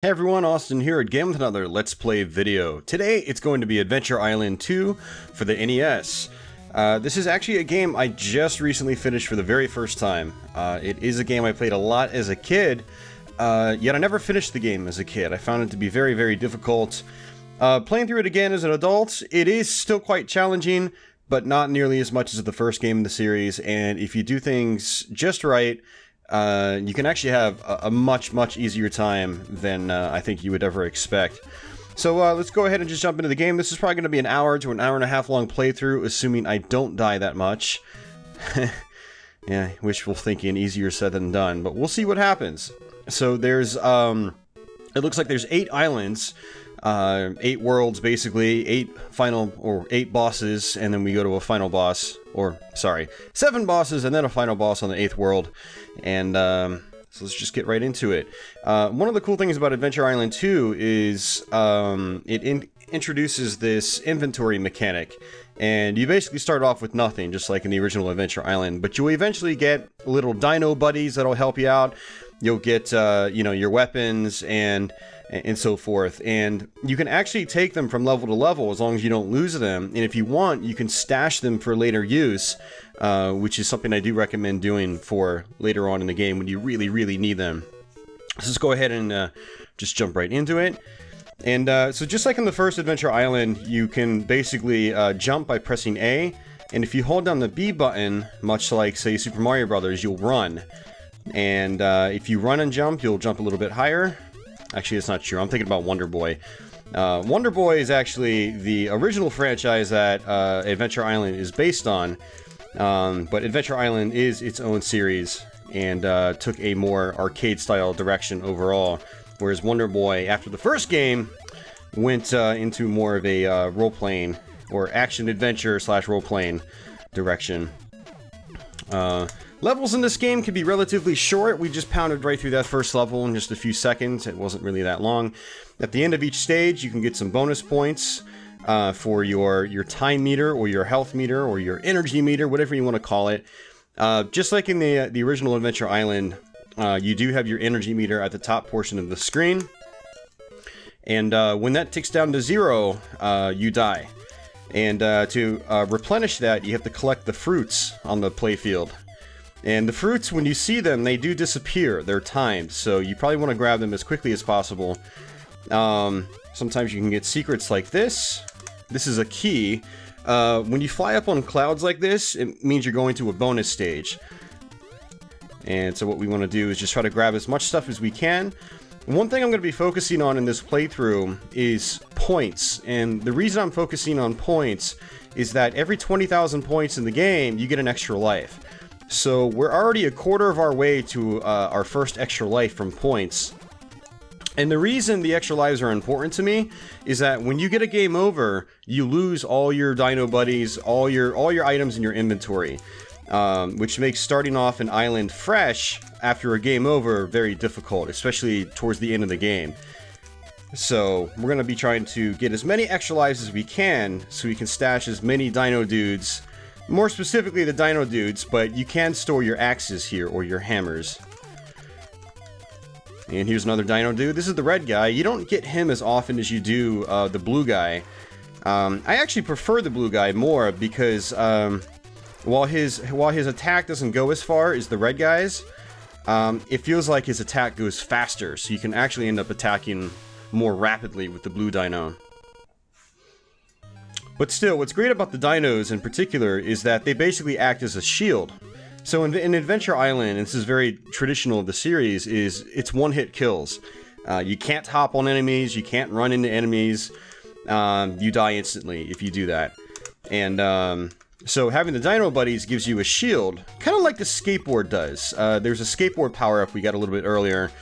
Hey everyone, Austin here again with another Let's Play video. Today it's going to be Adventure Island 2 for the NES. This is actually a game I just recently finished for the very first time. It is a game I played a lot as a kid, yet I never finished the game as a kid. I found it to be very, very difficult. Playing through it again as an adult, it is still quite challenging, but not nearly as much as the first game in the series, and if you do things just right, you can actually have a much easier time than I think you would ever expect. So let's go ahead and just jump into the game. This is probably going to be an hour to an hour and a half long playthrough, assuming I don't die that much. Yeah, wishful thinking, easier said than done, but we'll see what happens. So there's, it looks like there's 8 islands, 8 worlds basically, 8 bosses, and then we go to a final boss, or sorry, 7 bosses and then a final boss on the 8th world. And so let's just get right into it. One of the cool things about Adventure Island 2 is it introduces this inventory mechanic, and you basically start off with nothing, just like in the original Adventure Island, but you'll eventually get little dino buddies that'll help you out. You'll get you know, your weapons and so forth, and you can actually take them from level to level as long as you don't lose them, and if you want, you can stash them for later use, which is something I do recommend doing for later on in the game when you really need them. So let's go ahead and just jump right into it. And so just like in the first Adventure Island, you can basically jump by pressing A, and if you hold down the B button, much like, say, Super Mario Brothers, you'll run. And if you run and jump, you'll jump a little bit higher. Actually, it's not true. I'm thinking about Wonder Boy. Wonder Boy is actually the original franchise that Adventure Island is based on. But Adventure Island is its own series and took a more arcade-style direction overall. Whereas Wonder Boy, after the first game, went into more of a role-playing or action-adventure / role-playing direction. Levels in this game can be relatively short. We just pounded right through that first level in just a few seconds. It wasn't really that long. At the end of each stage, you can get some bonus points for your time meter or your health meter or your energy meter, whatever you want to call it. Just like in the original Adventure Island, you do have your energy meter at the top portion of the screen. And when that ticks down to 0, you die. And to replenish that, you have to collect the fruits on the playfield. And the fruits, when you see them, they do disappear. They're timed, so you probably want to grab them as quickly as possible. Sometimes you can get secrets like this. This is a key. When you fly up on clouds like this, it means you're going to a bonus stage. And so what we want to do is just try to grab as much stuff as we can. One thing I'm going to be focusing on in this playthrough is points. And the reason I'm focusing on points is that every 20,000 points in the game, you get an extra life. So we're already a quarter of our way to our first extra life from points. And the reason the extra lives are important to me is that when you get a game over, you lose all your dino buddies, all your items in your inventory, which makes starting off an island fresh after a game over very difficult, especially towards the end of the game. So we're going to be trying to get as many extra lives as we can so we can stash as many dino dudes. More specifically the dino dudes, but you can store your axes here, or your hammers. And here's another dino dude. This is the red guy. You don't get him as often as you do the blue guy. I actually prefer the blue guy more because while his attack doesn't go as far as the red guy's, it feels like his attack goes faster, so you can actually end up attacking more rapidly with the blue dino. But still, what's great about the dinos in particular is that they basically act as a shield. So in Adventure Island, and this is very traditional of the series, is it's one-hit kills. You can't hop on enemies, you can't run into enemies, you die instantly if you do that. And so having the dino buddies gives you a shield, kind of like the skateboard does. There's a skateboard power-up we got a little bit earlier,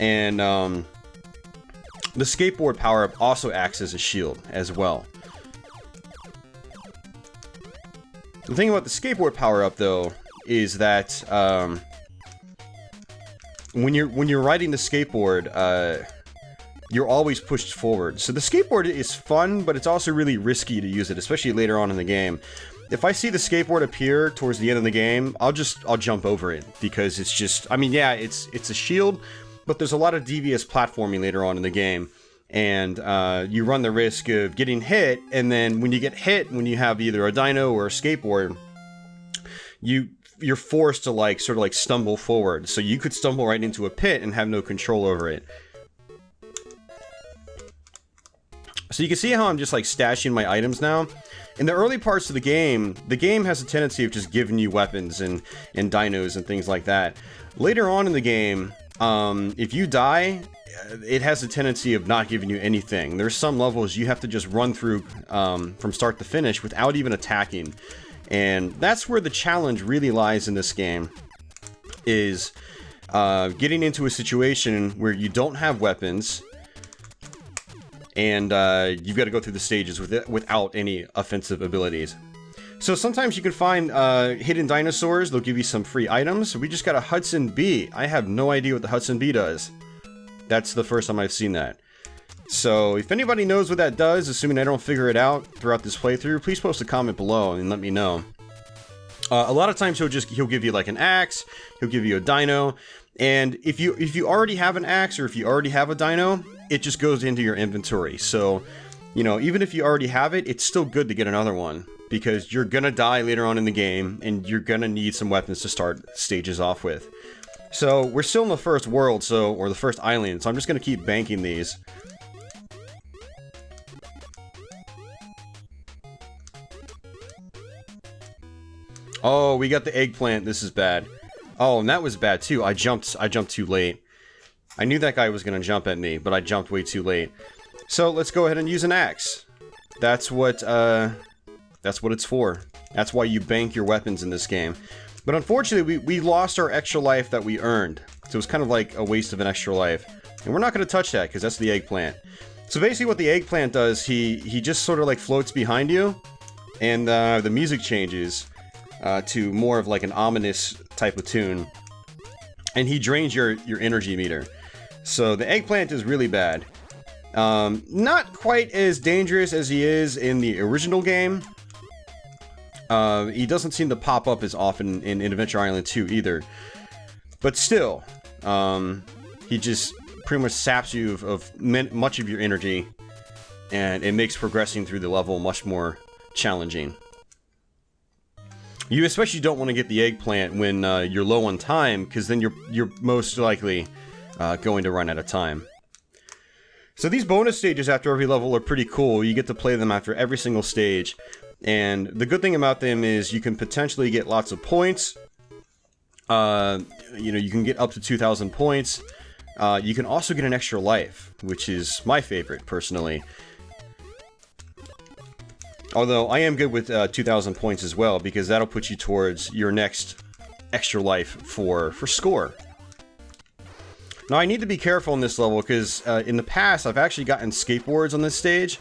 and the skateboard power-up also acts as a shield as well. The thing about the skateboard power-up, though, is that when you're riding the skateboard, you're always pushed forward. So the skateboard is fun, but it's also really risky to use it, especially later on in the game. If I see the skateboard appear towards the end of the game, I'll jump over it because it's just, I mean, yeah, it's a shield, but there's a lot of devious platforming later on in the game. And you run the risk of getting hit, and then when you get hit, when you have either a dino or a skateboard, you're forced to like sort of like stumble forward. So you could stumble right into a pit and have no control over it. So you can see how I'm just like stashing my items now. In the early parts of the game has a tendency of just giving you weapons and dinos and things like that. Later on in the game, if you die, it has a tendency of not giving you anything. There's some levels you have to just run through from start to finish without even attacking. And that's where the challenge really lies in this game, is getting into a situation where you don't have weapons, and you've got to go through the stages without any offensive abilities. So sometimes you can find hidden dinosaurs. They'll give you some free items. We just got a Hudson Bee. I have no idea what the Hudson Bee does. That's the first time I've seen that. So if anybody knows what that does, assuming I don't figure it out throughout this playthrough, please post a comment below and let me know. A lot of times he'll give you like an axe, he'll give you a dino, and if you already have an axe or if you already have a dino, it just goes into your inventory. So, you know, even if you already have it, it's still good to get another one, because you're gonna die later on in the game and you're gonna need some weapons to start stages off with. So we're still in the first world, or the first island, so I'm just gonna keep banking these. Oh, we got the eggplant. This is bad. Oh, and that was bad too. I jumped too late. I knew that guy was gonna jump at me, but I jumped way too late. So let's go ahead and use an axe. That's what it's for. That's why you bank your weapons in this game. But unfortunately, we lost our extra life that we earned. So it was kind of like a waste of an extra life. And we're not going to touch that, because that's the eggplant. So basically what the eggplant does, he just sort of like floats behind you, and the music changes to more of like an ominous type of tune. And he drains your energy meter. So the eggplant is really bad. Not quite as dangerous as he is in the original game. He doesn't seem to pop up as often in Adventure Island 2 either. But still, he just pretty much saps you of much of your energy, and it makes progressing through the level much more challenging. You especially don't want to get the eggplant when you're low on time, because then you're most likely going to run out of time. So these bonus stages after every level are pretty cool. You get to play them after every single stage. And the good thing about them is you can potentially get lots of points. You know, you can get up to 2,000 points. You can also get an extra life, which is my favorite, personally. Although, I am good with 2,000 points as well, because that'll put you towards your next extra life for score. Now, I need to be careful in this level, because in the past, I've actually gotten skateboards on this stage,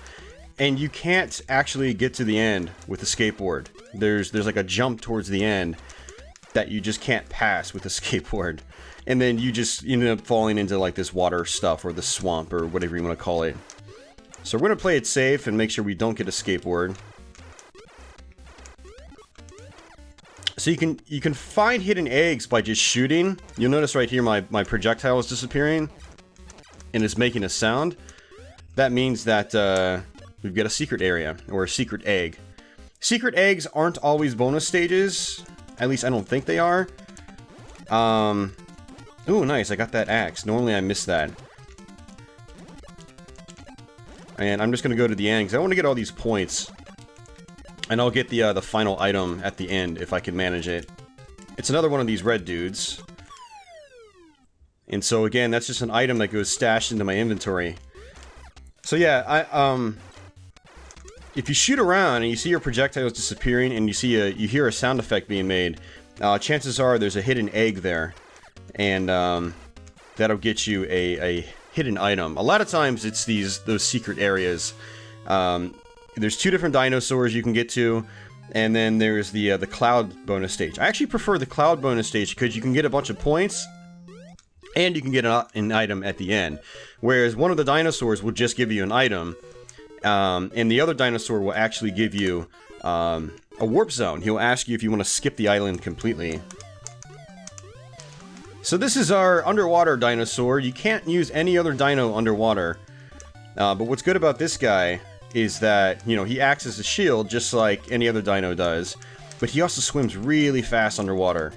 and you can't actually get to the end with a skateboard. There's like a jump towards the end that you just can't pass with a skateboard. And then you just end up falling into like this water stuff, or the swamp, or whatever you want to call it. So we're going to play it safe and make sure we don't get a skateboard. So you can find hidden eggs by just shooting. You'll notice right here my projectile is disappearing, and it's making a sound. That means that we've got a secret area, or a secret egg. Secret eggs aren't always bonus stages. At least I don't think they are. Ooh, nice, I got that axe. Normally I miss that. And I'm just gonna go to the end, because I want to get all these points. And I'll get the final item at the end, if I can manage it. It's another one of these red dudes. And so again, that's just an item that goes stashed into my inventory. So yeah, if you shoot around and you see your projectiles disappearing, and you hear a sound effect being made, chances are there's a hidden egg there, and that'll get you a hidden item. A lot of times it's those secret areas. There's two different dinosaurs you can get to, and then there's the cloud bonus stage. I actually prefer the cloud bonus stage because you can get a bunch of points, and you can get an item at the end. Whereas one of the dinosaurs will just give you an item, and the other dinosaur will actually give you a warp zone. He'll ask you if you want to skip the island completely. So this is our underwater dinosaur. You can't use any other dino underwater. But what's good about this guy is that, you know, he acts as a shield just like any other dino does. But he also swims really fast underwater.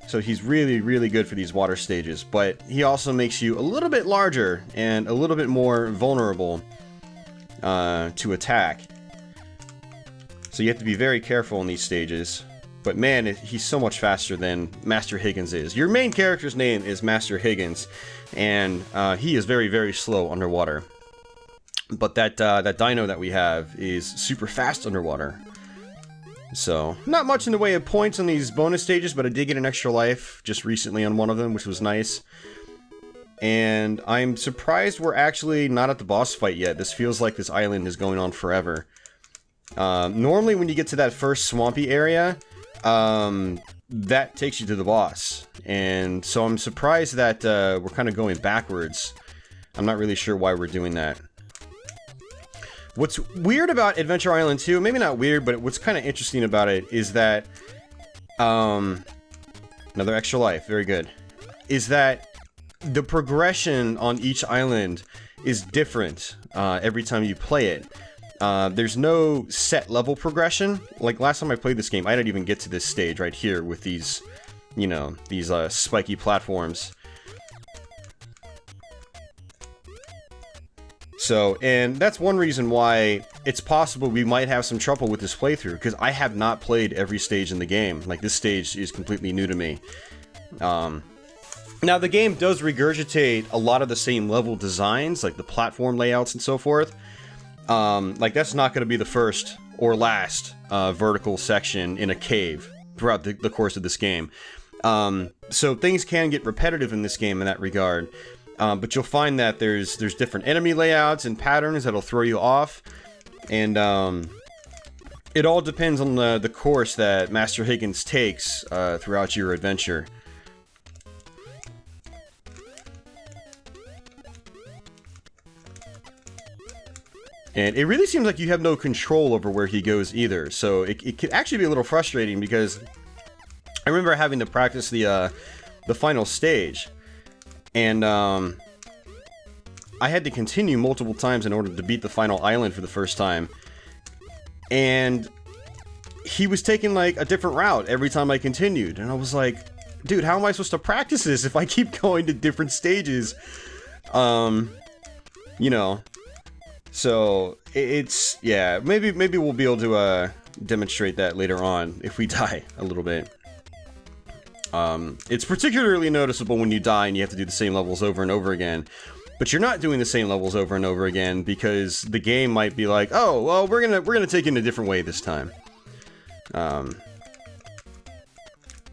So he's really, really good for these water stages. But he also makes you a little bit larger and a little bit more vulnerable to attack. So you have to be very careful in these stages. But man, he's so much faster than Master Higgins is. Your main character's name is Master Higgins, and he is very, very slow underwater. But that dino that we have is super fast underwater. So, not much in the way of points on these bonus stages, but I did get an extra life just recently on one of them, which was nice. And I'm surprised we're actually not at the boss fight yet. This feels like this island is going on forever. Normally when you get to that first swampy area, that takes you to the boss. And so I'm surprised that we're kind of going backwards. I'm not really sure why we're doing that. What's weird about Adventure Island 2, maybe not weird, but what's kind of interesting about it is that, another extra life, very good, is that the progression on each island is different every time you play it. There's no set level progression. Like last time I played this game, I didn't even get to this stage right here with these, you know, these spiky platforms. So, and that's one reason why it's possible we might have some trouble with this playthrough, because I have not played every stage in the game. Like, this stage is completely new to me. Now, the game does regurgitate a lot of the same level designs, like the platform layouts and so forth. Like, that's not going to be the first or last vertical section in a cave throughout the course of this game. So things can get repetitive in this game in that regard. But you'll find that there's different enemy layouts and patterns that'll throw you off. And it all depends on the course that Master Higgins takes throughout your adventure. And it really seems like you have no control over where he goes either. So it could actually be a little frustrating, because I remember having to practice the final stage. And I had to continue multiple times in order to beat the final island for the first time. And he was taking like a different route every time I continued. And I was like, dude, how am I supposed to practice this if I keep going to different stages? You know. So it's, yeah, maybe we'll be able to demonstrate that later on if we die a little bit. It's particularly noticeable when you die and you have to do the same levels over and over again. But you're not doing the same levels over and over again because the game might be like, oh, well, we're gonna take it in a different way this time.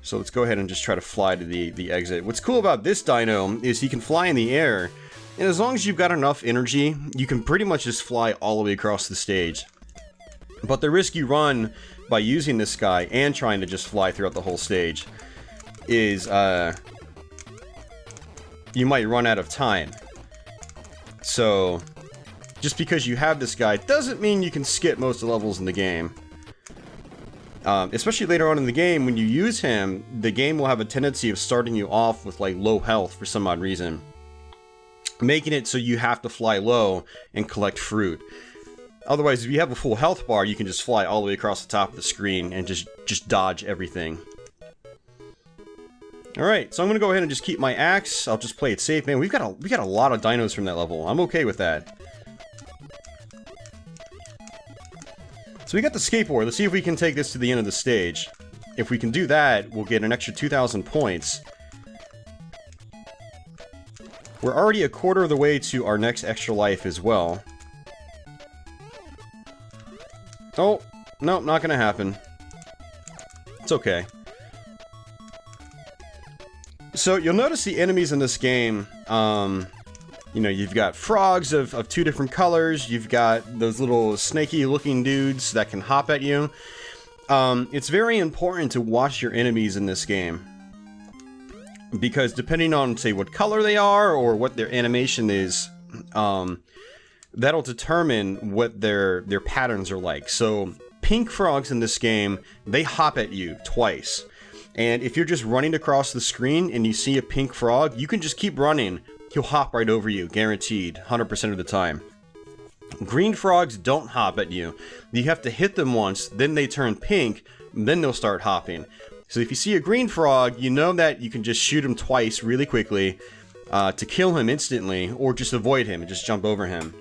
So let's go ahead and just try to fly to the exit. What's cool about this dino is he can fly in the air, and as long as you've got enough energy, you can pretty much just fly all the way across the stage. But the risk you run by using this guy and trying to just fly throughout the whole stage is you might run out of time. So just because you have this guy doesn't mean you can skip most of the levels in the game. Especially later on in the game, when you use him, the game will have a tendency of starting you off with like low health for some odd reason, making it so you have to fly low and collect fruit. Otherwise, if you have a full health bar, you can just fly all the way across the top of the screen and just dodge everything. Alright, so I'm gonna go ahead and just keep my axe. I'll just play it safe. Man, we got a lot of dinos from that level. I'm okay with that. So we got the skateboard. Let's see if we can take this to the end of the stage. If we can do that, we'll get an extra 2,000 points. We're already a quarter of the way to our next extra life as well. Oh, no, not gonna happen. It's okay. So you'll notice the enemies in this game, you know, you've got frogs of two different colors, you've got those little snaky looking dudes that can hop at you. It's very important to watch your enemies in this game, because depending on, say, what color they are or what their animation is, that'll determine what their patterns are like. So pink frogs in this game, they hop at you twice. And if you're just running across the screen and you see a pink frog, you can just keep running. He'll hop right over you, guaranteed, 100% of the time. Green frogs don't hop at you. You have to hit them once, then they turn pink, then they'll start hopping. So if you see a green frog, you know that you can just shoot him twice really quickly to kill him instantly, or just avoid him and just jump over him.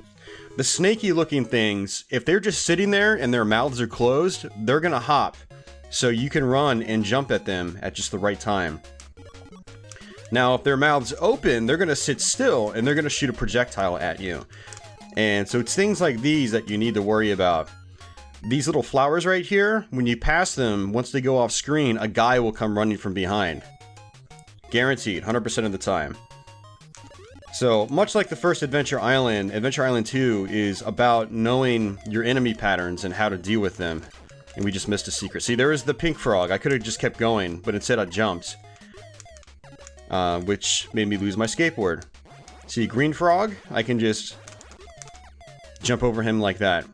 The snaky looking things, if they're just sitting there and their mouths are closed, they're gonna hop. So you can run and jump at them at just the right time. Now, if their mouths open, they're gonna sit still and they're gonna shoot a projectile at you. And so it's things like these that you need to worry about. These little flowers right here, when you pass them, once they go off screen, a guy will come running from behind. Guaranteed, 100% of the time. So, much like the first Adventure Island 2 is about knowing your enemy patterns and how to deal with them. And we just missed a secret. See, there is the pink frog. I could have just kept going, but instead I jumped. Which made me lose my skateboard. See, green frog, I can just jump over him like that.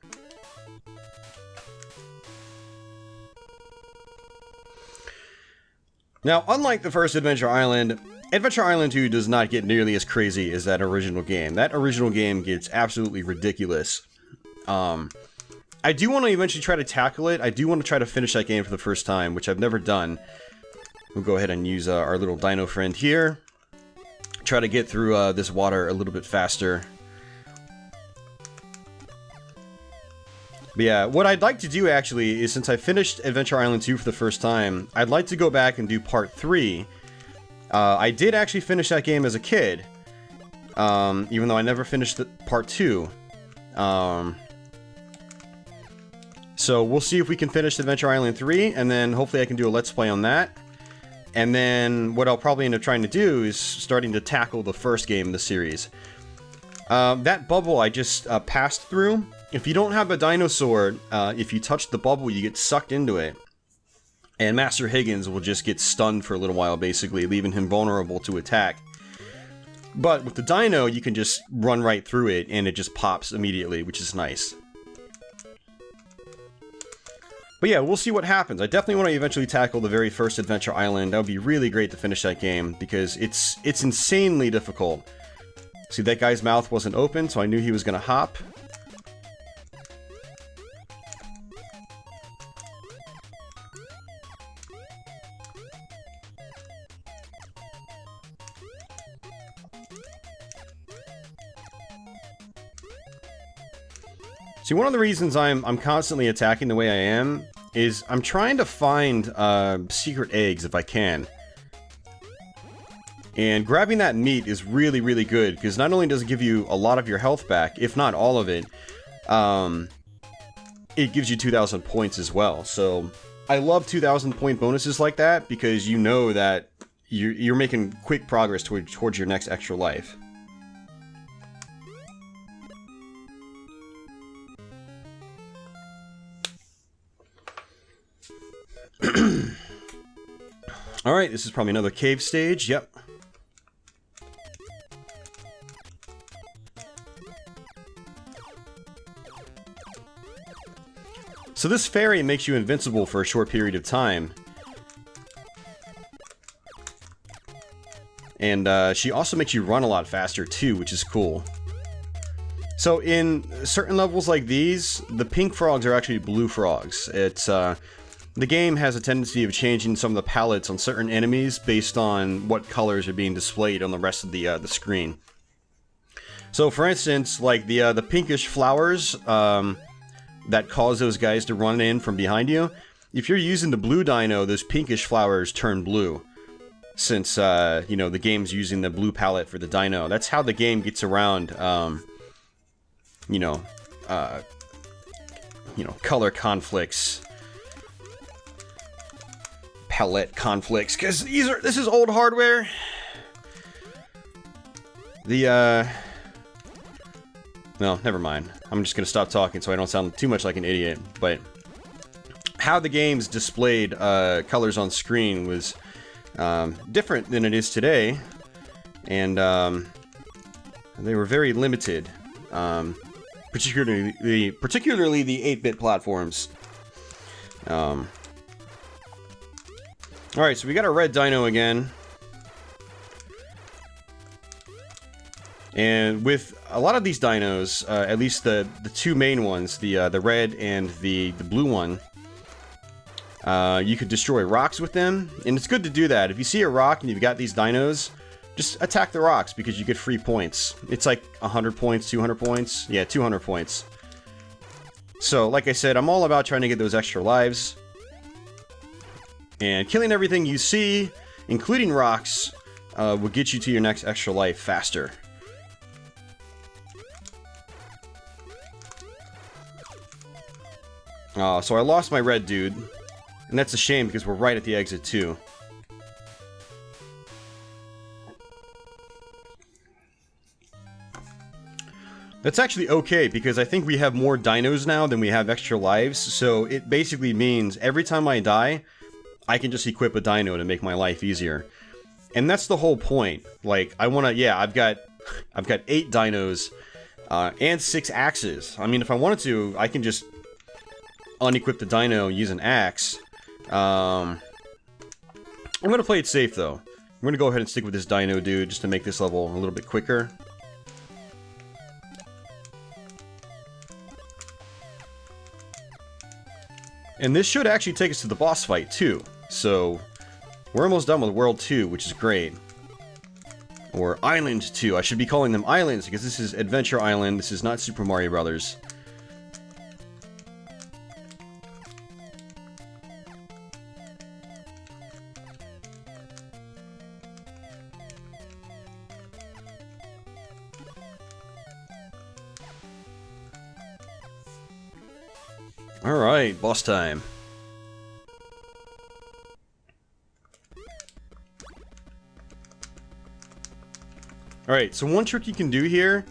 Now, unlike the first Adventure Island 2 does not get nearly as crazy as that original game. That original game gets absolutely ridiculous. I do want to eventually try to tackle it. I do want to try to finish that game for the first time, which I've never done. We'll go ahead and use our little dino friend here. Try to get through this water a little bit faster. But yeah, what I'd like to do actually is, since I finished Adventure Island 2 for the first time, I'd like to go back and do part 3. I did actually finish that game as a kid, even though I never finished part 2. So we'll see if we can finish Adventure Island 3, and then hopefully I can do a Let's Play on that. And then what I'll probably end up trying to do is starting to tackle the first game in the series. That bubble I just passed through, if you don't have a dinosaur, if you touch the bubble, you get sucked into it. And Master Higgins will just get stunned for a little while, basically, leaving him vulnerable to attack. But with the dino, you can just run right through it, and it just pops immediately, which is nice. But yeah, we'll see what happens. I definitely want to eventually tackle the very first Adventure Island. That would be really great to finish that game, because it's insanely difficult. See, that guy's mouth wasn't open, so I knew he was going to hop. See, one of the reasons I'm constantly attacking the way I am is I'm trying to find secret eggs if I can. And grabbing that meat is really, really good, because not only does it give you a lot of your health back, if not all of it, it gives you 2,000 points as well. So I love 2,000 point bonuses like that, because you know that you're making quick progress towards your next extra life. Alright, this is probably another cave stage, yep. So this fairy makes you invincible for a short period of time. And she also makes you run a lot faster too, which is cool. So in certain levels like these, the pink frogs are actually blue frogs. It's the game has a tendency of changing some of the palettes on certain enemies based on what colors are being displayed on the rest of the screen. So for instance, like the pinkish flowers that cause those guys to run in from behind you, if you're using the blue dino, those pinkish flowers turn blue. Since, you know, the game's using the blue palette for the dino. That's how the game gets around, you know, color conflicts. Palette conflicts, because this is old hardware. No, never mind. I'm just gonna stop talking so I don't sound too much like an idiot. But how the games displayed colors on screen was different than it is today, and they were very limited, particularly the 8-bit platforms. Alright, so we got our red dino again. And with a lot of these dinos, at least the two main ones, the red and the blue one, you could destroy rocks with them, and it's good to do that. If you see a rock and you've got these dinos, just attack the rocks because you get free points. It's like 100 points, 200 points. Yeah, 200 points. So, like I said, I'm all about trying to get those extra lives. And killing everything you see, including rocks, will get you to your next extra life faster. So I lost my red dude. And that's a shame because we're right at the exit too. That's actually okay because I think we have more dinos now than we have extra lives. So it basically means every time I die, I can just equip a dino to make my life easier. And that's the whole point. Like, I want to, yeah, I've got 8 dinos and 6 axes. I mean, if I wanted to, I can just unequip the dino, use an axe. I'm going to play it safe, though. I'm going to go ahead and stick with this dino dude just to make this level a little bit quicker. And this should actually take us to the boss fight, too. So, we're almost done with World 2, which is great. Or Island 2. I should be calling them Islands, because this is Adventure Island. This is not Super Mario Brothers. Alright, boss time. Alright, so one trick you can do here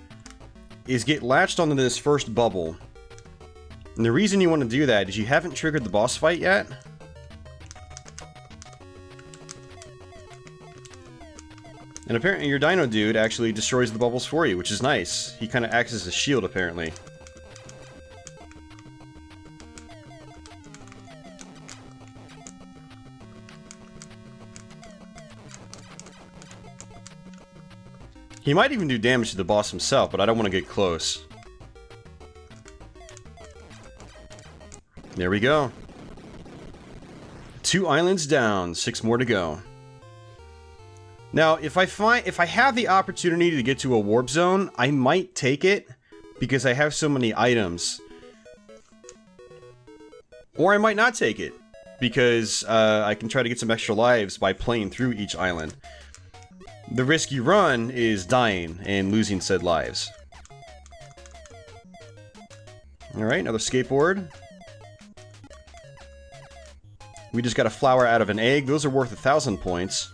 is get latched onto this first bubble. And the reason you want to do that is you haven't triggered the boss fight yet. And apparently your dino dude actually destroys the bubbles for you, which is nice. He kind of acts as a shield, apparently. He might even do damage to the boss himself, but I don't want to get close. There we go. 2 islands down, 6 more to go. Now, if I have the opportunity to get to a warp zone, I might take it because I have so many items. Or I might not take it because I can try to get some extra lives by playing through each island. The risk you run is dying and losing said lives. Alright, another skateboard. We just got a flower out of an egg. Those are worth 1,000 points.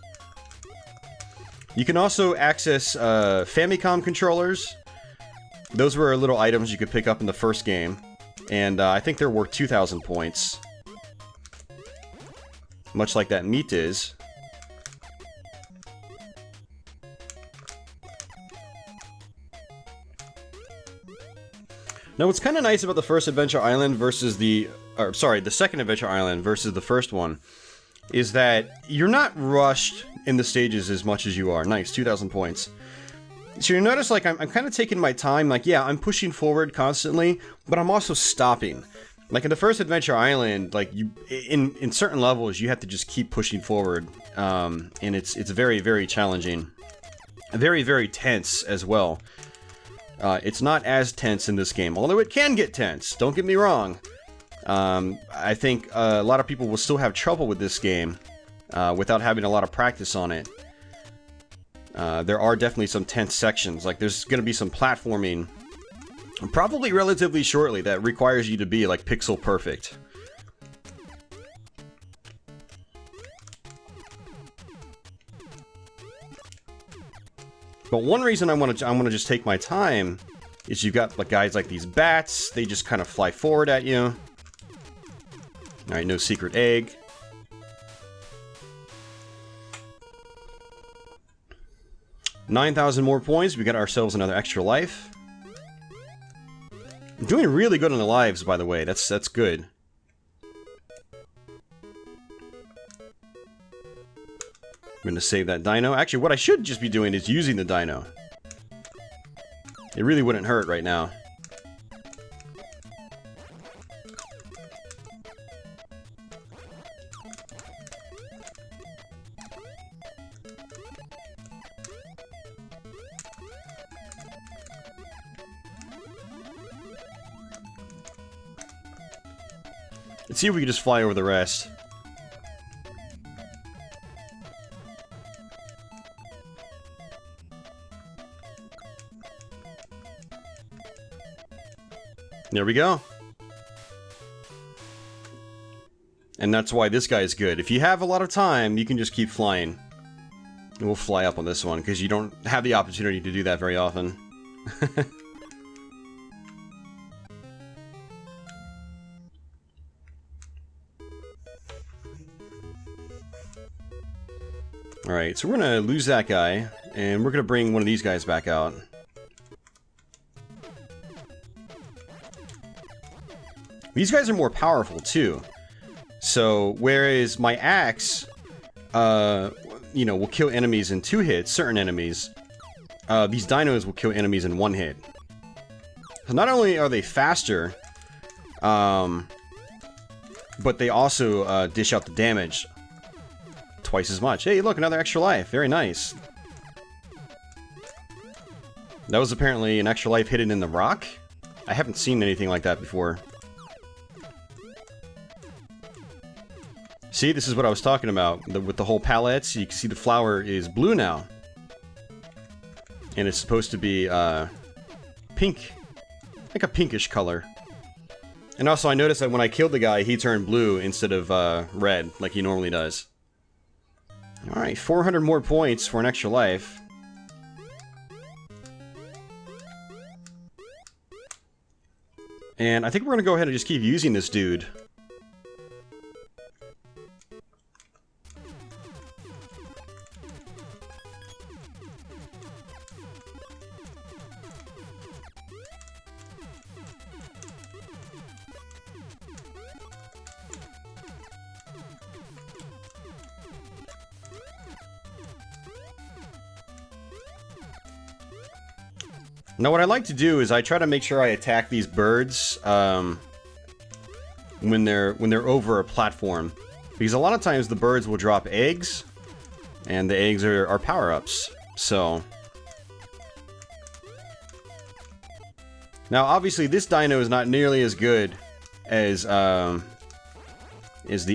You can also access Famicom controllers. Those were little items you could pick up in the first game. And I think they're worth 2,000 points. Much like that meat is. Now, what's kind of nice about the first Adventure Island versus the second Adventure Island versus the first one, is that you're not rushed in the stages as much as you are. Nice, 2,000 points. So you notice, like, I'm kind of taking my time. Like, yeah, I'm pushing forward constantly, but I'm also stopping. Like, in the first Adventure Island, like, in certain levels, you have to just keep pushing forward. And it's very, very challenging. Very, very tense as well. It's not as tense in this game, although it can get tense, don't get me wrong. I think a lot of people will still have trouble with this game without having a lot of practice on it. There are definitely some tense sections, like there's going to be some platforming, probably relatively shortly, that requires you to be like pixel perfect. But one reason I want to just take my time is you've got like guys like these bats. They just kind of fly forward at you. All right, no secret egg. $9,000 more points. We got ourselves another extra life. I'm doing really good on the lives, by the way. That's good. going to save that dino. Actually, what I should just be doing is using the dino. It really wouldn't hurt right now. Let's see if we can just fly over the rest. There we go. And that's why this guy is good. If you have a lot of time, you can just keep flying. And we'll fly up on this one, because you don't have the opportunity to do that very often. Alright, so we're going to lose that guy, and we're going to bring one of these guys back out. These guys are more powerful, too. So, whereas my axe, you know, will kill enemies in 2 hits, certain enemies, these dinos will kill enemies in 1 hit. So not only are they faster, but they also dish out the damage twice as much. Hey, look, another extra life. Very nice. That was apparently an extra life hidden in the rock. I haven't seen anything like that before. See, this is what I was talking about. With the whole palettes, you can see the flower is blue now. And it's supposed to be pink. Like a pinkish color. And also I noticed that when I killed the guy, he turned blue instead of red, like he normally does. Alright, 400 more points for an extra life. And I think we're going to go ahead and just keep using this dude. Now what I like to do is I try to make sure I attack these birds when they're over a platform, because a lot of times the birds will drop eggs, and the eggs are power-ups. So now obviously this dino is not nearly as good as the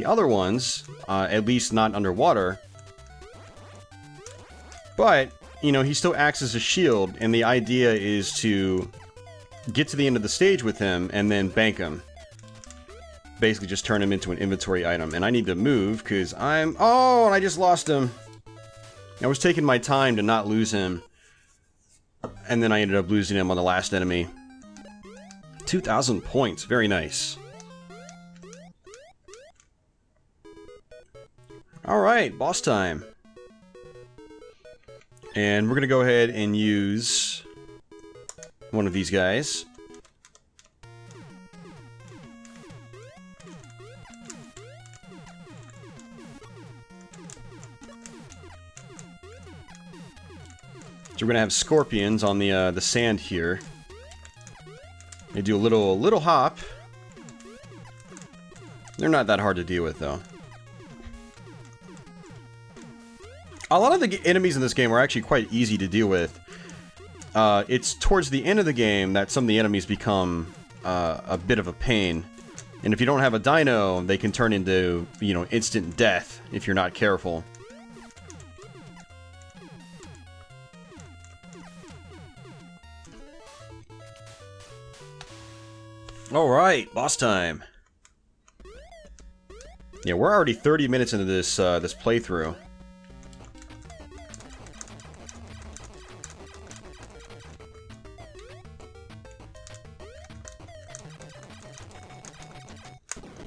other ones, at least not underwater, but you know, he still acts as a shield, and the idea is to get to the end of the stage with him and then bank him. Basically just turn him into an inventory item. And I need to move because oh, and I just lost him. I was taking my time to not lose him, and then I ended up losing him on the last enemy. 2,000 points. Very nice. Alright, boss time. And we're going to go ahead and use one of these guys. So we're going to have scorpions on the sand here. They do a little hop. They're not that hard to deal with, though. A lot of the enemies in this game are actually quite easy to deal with. It's towards the end of the game that some of the enemies become a bit of a pain. And if you don't have a dino, they can turn into, you know, instant death if you're not careful. Alright, boss time. Yeah, we're already 30 minutes into this playthrough.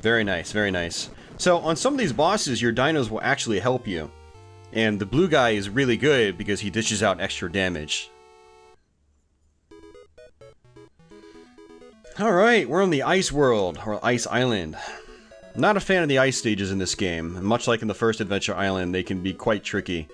Very nice, very nice. So, on some of these bosses, your dinos will actually help you. And the blue guy is really good because he dishes out extra damage. Alright, we're on the ice world, or ice island. Not a fan of the ice stages in this game. Much like in the first Adventure Island, they can be quite tricky.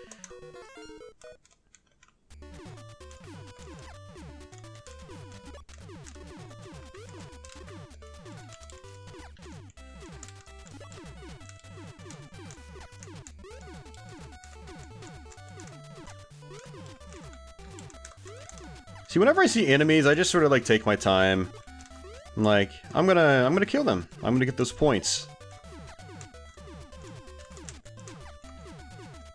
See, whenever I see enemies, I just sort of like take my time. I'm like, I'm gonna kill them. I'm gonna get those points.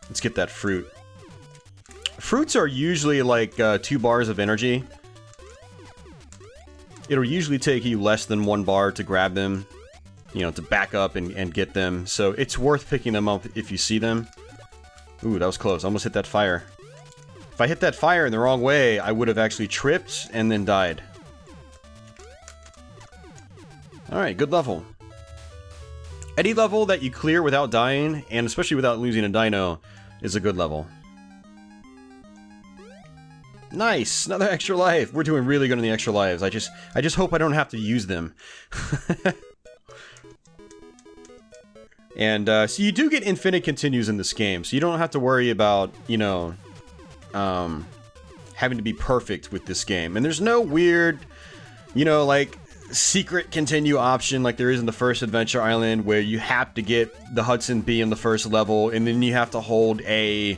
Let's get that fruit. Fruits are usually like 2 bars of energy. It'll usually take you less than 1 bar to grab them, you know, to back up and get them. So it's worth picking them up if you see them. Ooh, that was close. I almost hit that fire. If I hit that fire in the wrong way, I would have actually tripped and then died. Alright, good level. Any level that you clear without dying, and especially without losing a dino, is a good level. Nice! Another extra life! We're doing really good on the extra lives. I just hope I don't have to use them. And, so you do get infinite continues in this game, so you don't have to worry about, you know, having to be perfect with this game. And there's no weird, you know, like, secret continue option like there is in the first Adventure Island, where you have to get the Hudson B in the first level, and then you have to hold A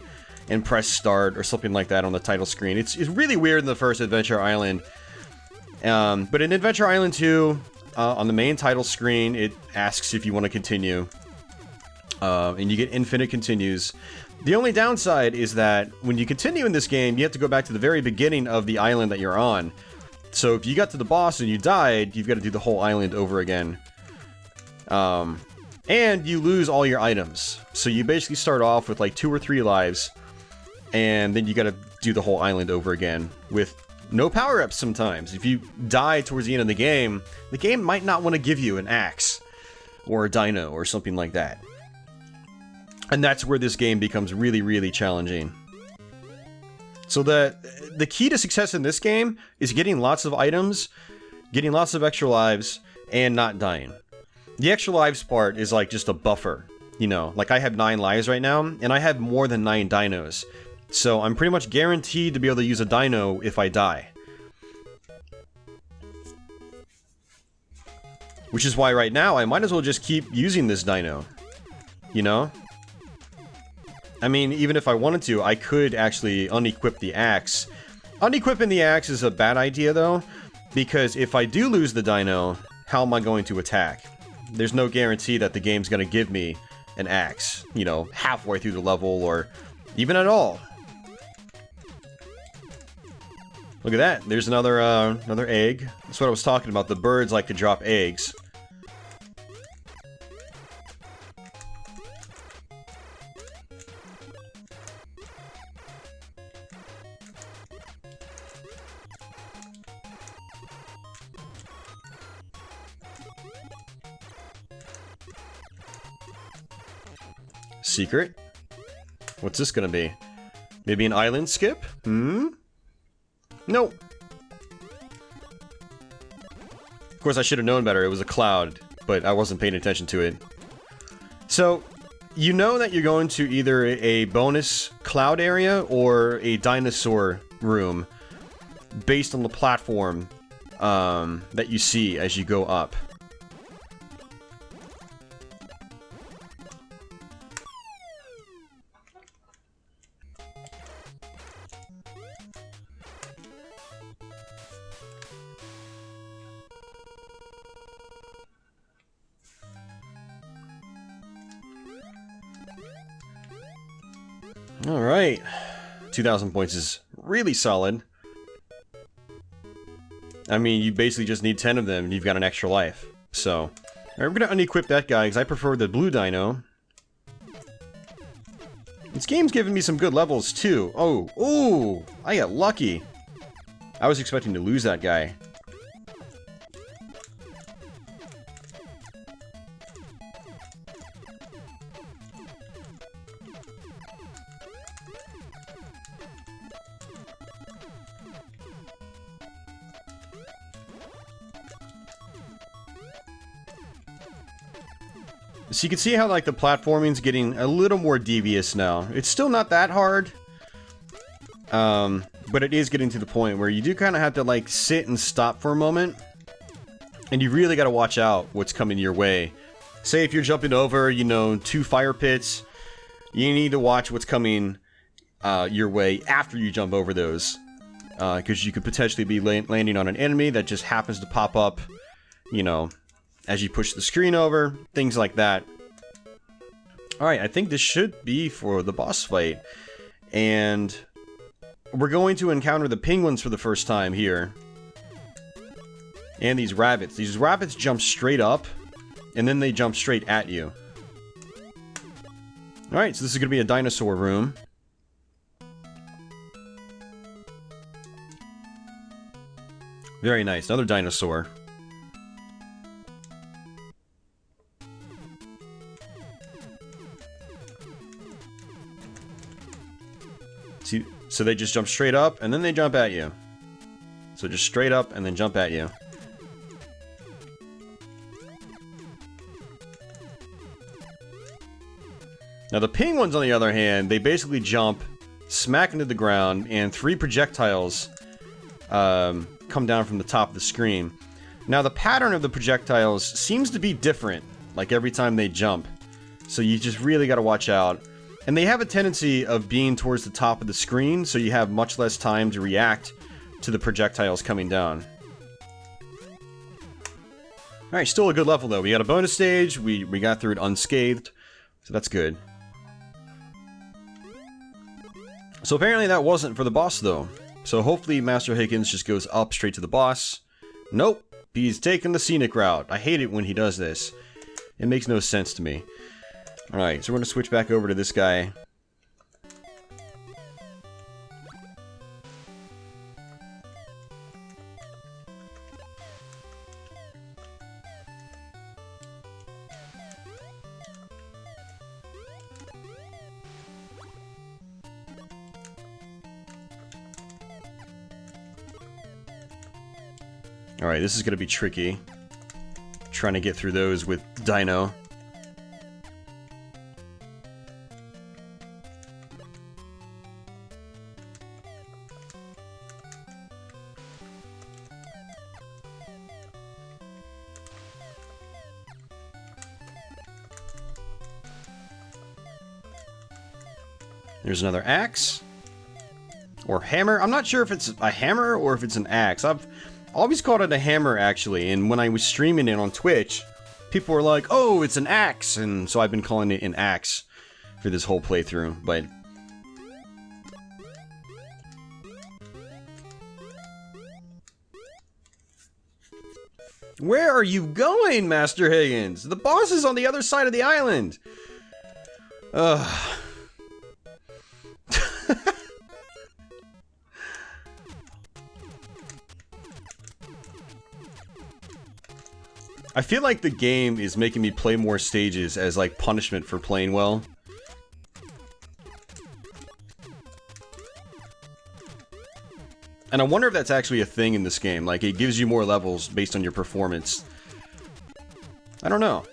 and press start or something like that on the title screen. It's really weird in the first Adventure Island. But in Adventure Island 2, on the main title screen, it asks if you want to continue. And you get infinite continues. The only downside is that when you continue in this game, you have to go back to the very beginning of the island that you're on. So if you got to the boss and you died, you've got to do the whole island over again. And you lose all your items. So you basically start off with like 2 or 3 lives, and then you got to do the whole island over again with no power-ups sometimes. If you die towards the end of the game might not want to give you an axe or a dino or something like that. And that's where this game becomes really, really challenging. So the key to success in this game is getting lots of items, getting lots of extra lives, and not dying. The extra lives part is like just a buffer, you know, like I have 9 lives right now, and I have more than 9 dinos. So I'm pretty much guaranteed to be able to use a dino if I die. Which is why right now I might as well just keep using this dino, you know? I mean, even if I wanted to, I could actually unequip the axe. Unequipping the axe is a bad idea, though, because if I do lose the dino, how am I going to attack? There's no guarantee that the game's going to give me an axe, you know, halfway through the level, or even at all. Look at that, there's another egg. That's what I was talking about, the birds like to drop eggs. Secret? What's this gonna be? Maybe an island skip? Hmm? Nope. Of course, I should have known better. It was a cloud, but I wasn't paying attention to it. So, you know that you're going to either a bonus cloud area or a dinosaur room based on the platform that you see as you go up. Alright, 2,000 points is really solid. I mean, you basically just need 10 of them and you've got an extra life. So, alright, we're gonna unequip that guy because I prefer the blue dino. This game's giving me some good levels too. Oh, ooh, I got lucky. I was expecting to lose that guy. So you can see how like the platforming's getting a little more devious now. It's still not that hard. But it is getting to the point where you do kind of have to like sit and stop for a moment. And you really got to watch out what's coming your way. Say if you're jumping over, you know, 2 fire pits, you need to watch what's coming your way after you jump over those. Because you could potentially be landing on an enemy that just happens to pop up, you know, as you push the screen over, things like that. Alright, I think this should be for the boss fight. And we're going to encounter the penguins for the first time here. And these rabbits. These rabbits jump straight up, and then they jump straight at you. Alright, so this is going to be a dinosaur room. Very nice, another dinosaur. See, so they just jump straight up, and then they jump at you. So just straight up, and then jump at you. Now the penguins, on the other hand, they basically jump smack into the ground, and 3 projectiles come down from the top of the screen. Now the pattern of the projectiles seems to be different, like every time they jump. So you just really got to watch out. And they have a tendency of being towards the top of the screen, so you have much less time to react to the projectiles coming down. Alright, still a good level though. We got a bonus stage, we got through it unscathed, so that's good. So apparently that wasn't for the boss though. So hopefully Master Higgins just goes up straight to the boss. Nope, he's taking the scenic route. I hate it when he does this. It makes no sense to me. Alright, so we're going to switch back over to this guy. Alright, this is going to be tricky. Trying to get through those with Dino. There's another axe. Or hammer. I'm not sure if it's a hammer or if it's an axe. I've always called it a hammer, actually. And when I was streaming it on Twitch, people were like, oh, it's an axe. And so I've been calling it an axe for this whole playthrough. But where are you going, Master Higgins? The boss is on the other side of the island. Ugh. I feel like the game is making me play more stages as like punishment for playing well. And I wonder if that's actually a thing in this game. Like, it gives you more levels based on your performance. I don't know.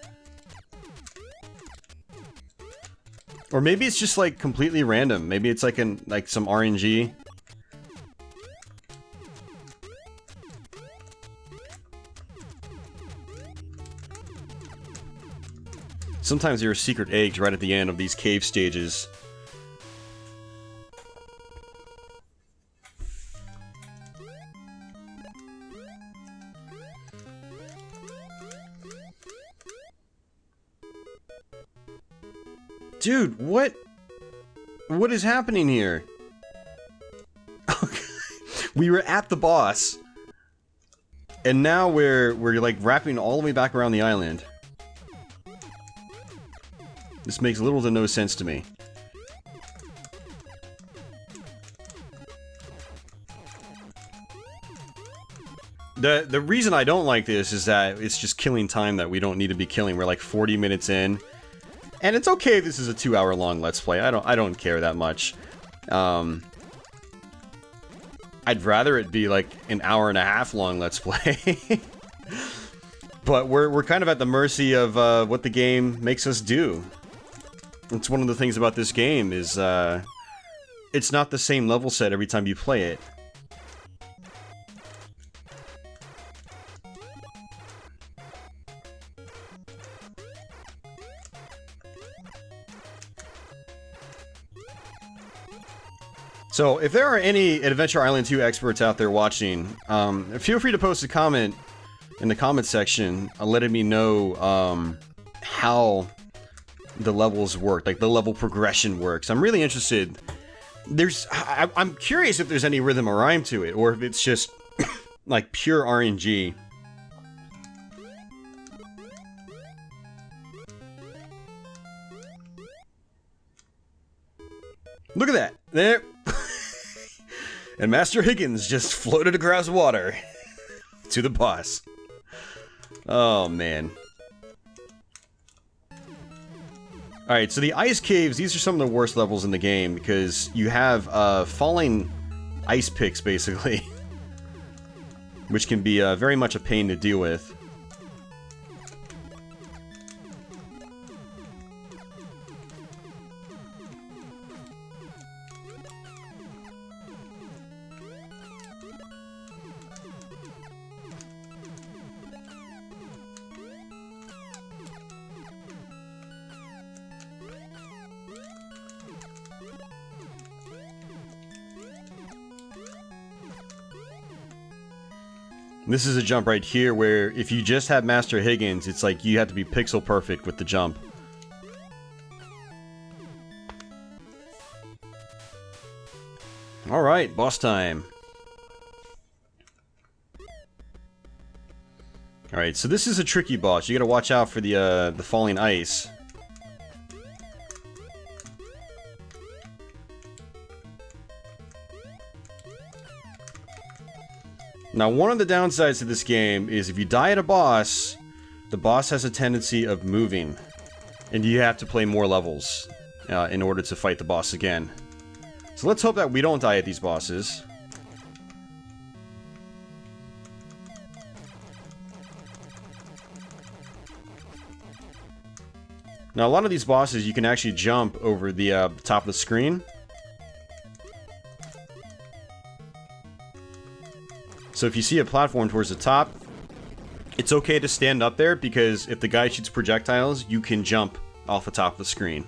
Or maybe it's just like completely random. Maybe it's like some RNG. Sometimes there are secret eggs right at the end of these cave stages. Dude, what is happening here? We were at the boss, and now we're like wrapping all the way back around the island. This makes little to no sense to me. The reason I don't like this is that it's just killing time that we don't need to be killing. We're like 40 minutes in. And it's okay if this is a 2-hour long Let's Play. I don't care that much. I'd rather it be like an hour and a half long Let's Play. But we're kind of at the mercy of what the game makes us do. It's one of the things about this game is it's not the same level set every time you play it. So, if there are any Adventure Island 2 experts out there watching, feel free to post a comment in the comment section letting me know how the levels work, like the level progression works. I'm really interested. I'm curious if there's any rhythm or rhyme to it, or if it's just like pure RNG. Look at that! There! And Master Higgins just floated across water to the boss. Oh, man. Alright, so the ice caves, these are some of the worst levels in the game because you have falling ice picks, basically, which can be very much a pain to deal with. This is a jump right here where if you just have Master Higgins, it's like you have to be pixel perfect with the jump. Alright, boss time. Alright, so this is a tricky boss. You gotta watch out for the falling ice. Now, one of the downsides to this game is if you die at a boss, the boss has a tendency of moving. And you have to play more levels in order to fight the boss again. So let's hope that we don't die at these bosses. Now, a lot of these bosses, you can actually jump over the top of the screen. So if you see a platform towards the top, it's okay to stand up there because if the guy shoots projectiles, you can jump off the top of the screen.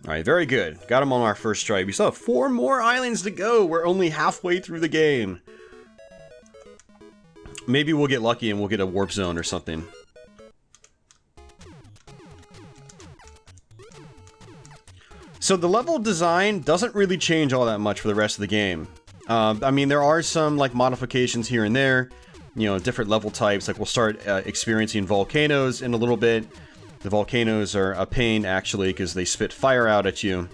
Alright, very good. Got him on our first try. We still have 4 more islands to go. We're only halfway through the game. Maybe we'll get lucky and we'll get a warp zone or something. So the level design doesn't really change all that much for the rest of the game. I mean, there are some, like, modifications here and there. You know, different level types. Like, we'll start experiencing volcanoes in a little bit. The volcanoes are a pain, actually, because they spit fire out at you.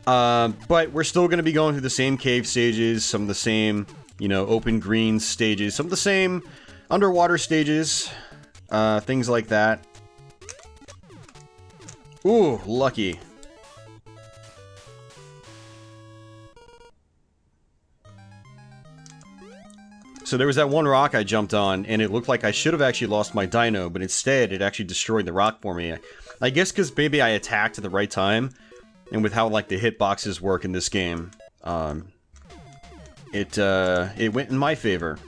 But we're still going to be going through the same cave stages, some of the same, you know, open green stages, some of the same underwater stages, things like that. Ooh, lucky. So there was that one rock I jumped on, and it looked like I should have actually lost my dino, but instead it actually destroyed the rock for me. I guess because maybe I attacked at the right time, and with how, like, the hitboxes work in this game, it went in my favor.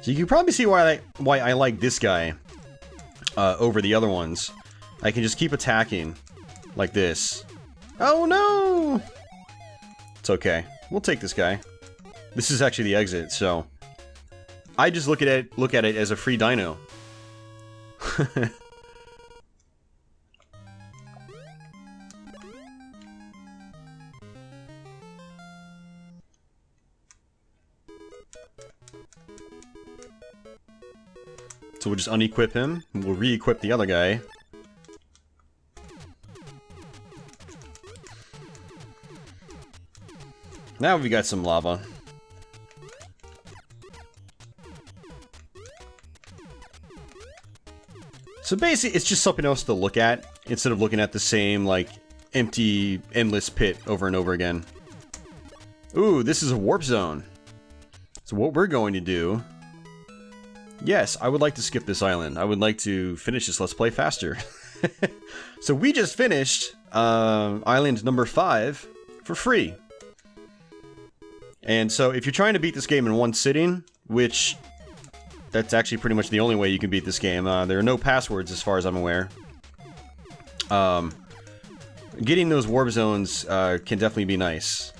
So you can probably see why I like this guy over the other ones. I can just keep attacking like this. Oh no! It's okay. We'll take this guy. This is actually the exit, so I just look at it as a free dino. So we'll just unequip him, and we'll re-equip the other guy. Now we got some lava. So basically, it's just something else to look at, instead of looking at the same, like, empty, endless pit over and over again. Ooh, this is a warp zone. So what we're going to do... Yes, I would like to skip this island. I would like to finish this Let's Play faster. So we just finished island number 5 for free. And so if you're trying to beat this game in one sitting, which that's actually pretty much the only way you can beat this game, there are no passwords as far as I'm aware. Getting those warp zones can definitely be nice.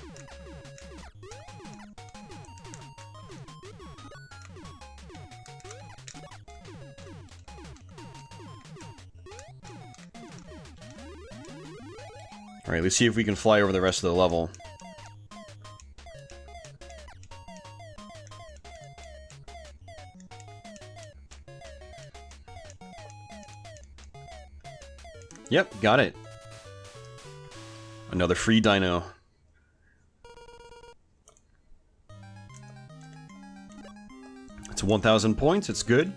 Alright, let's see if we can fly over the rest of the level. Yep, got it. Another free dino. It's 1,000 points, it's good.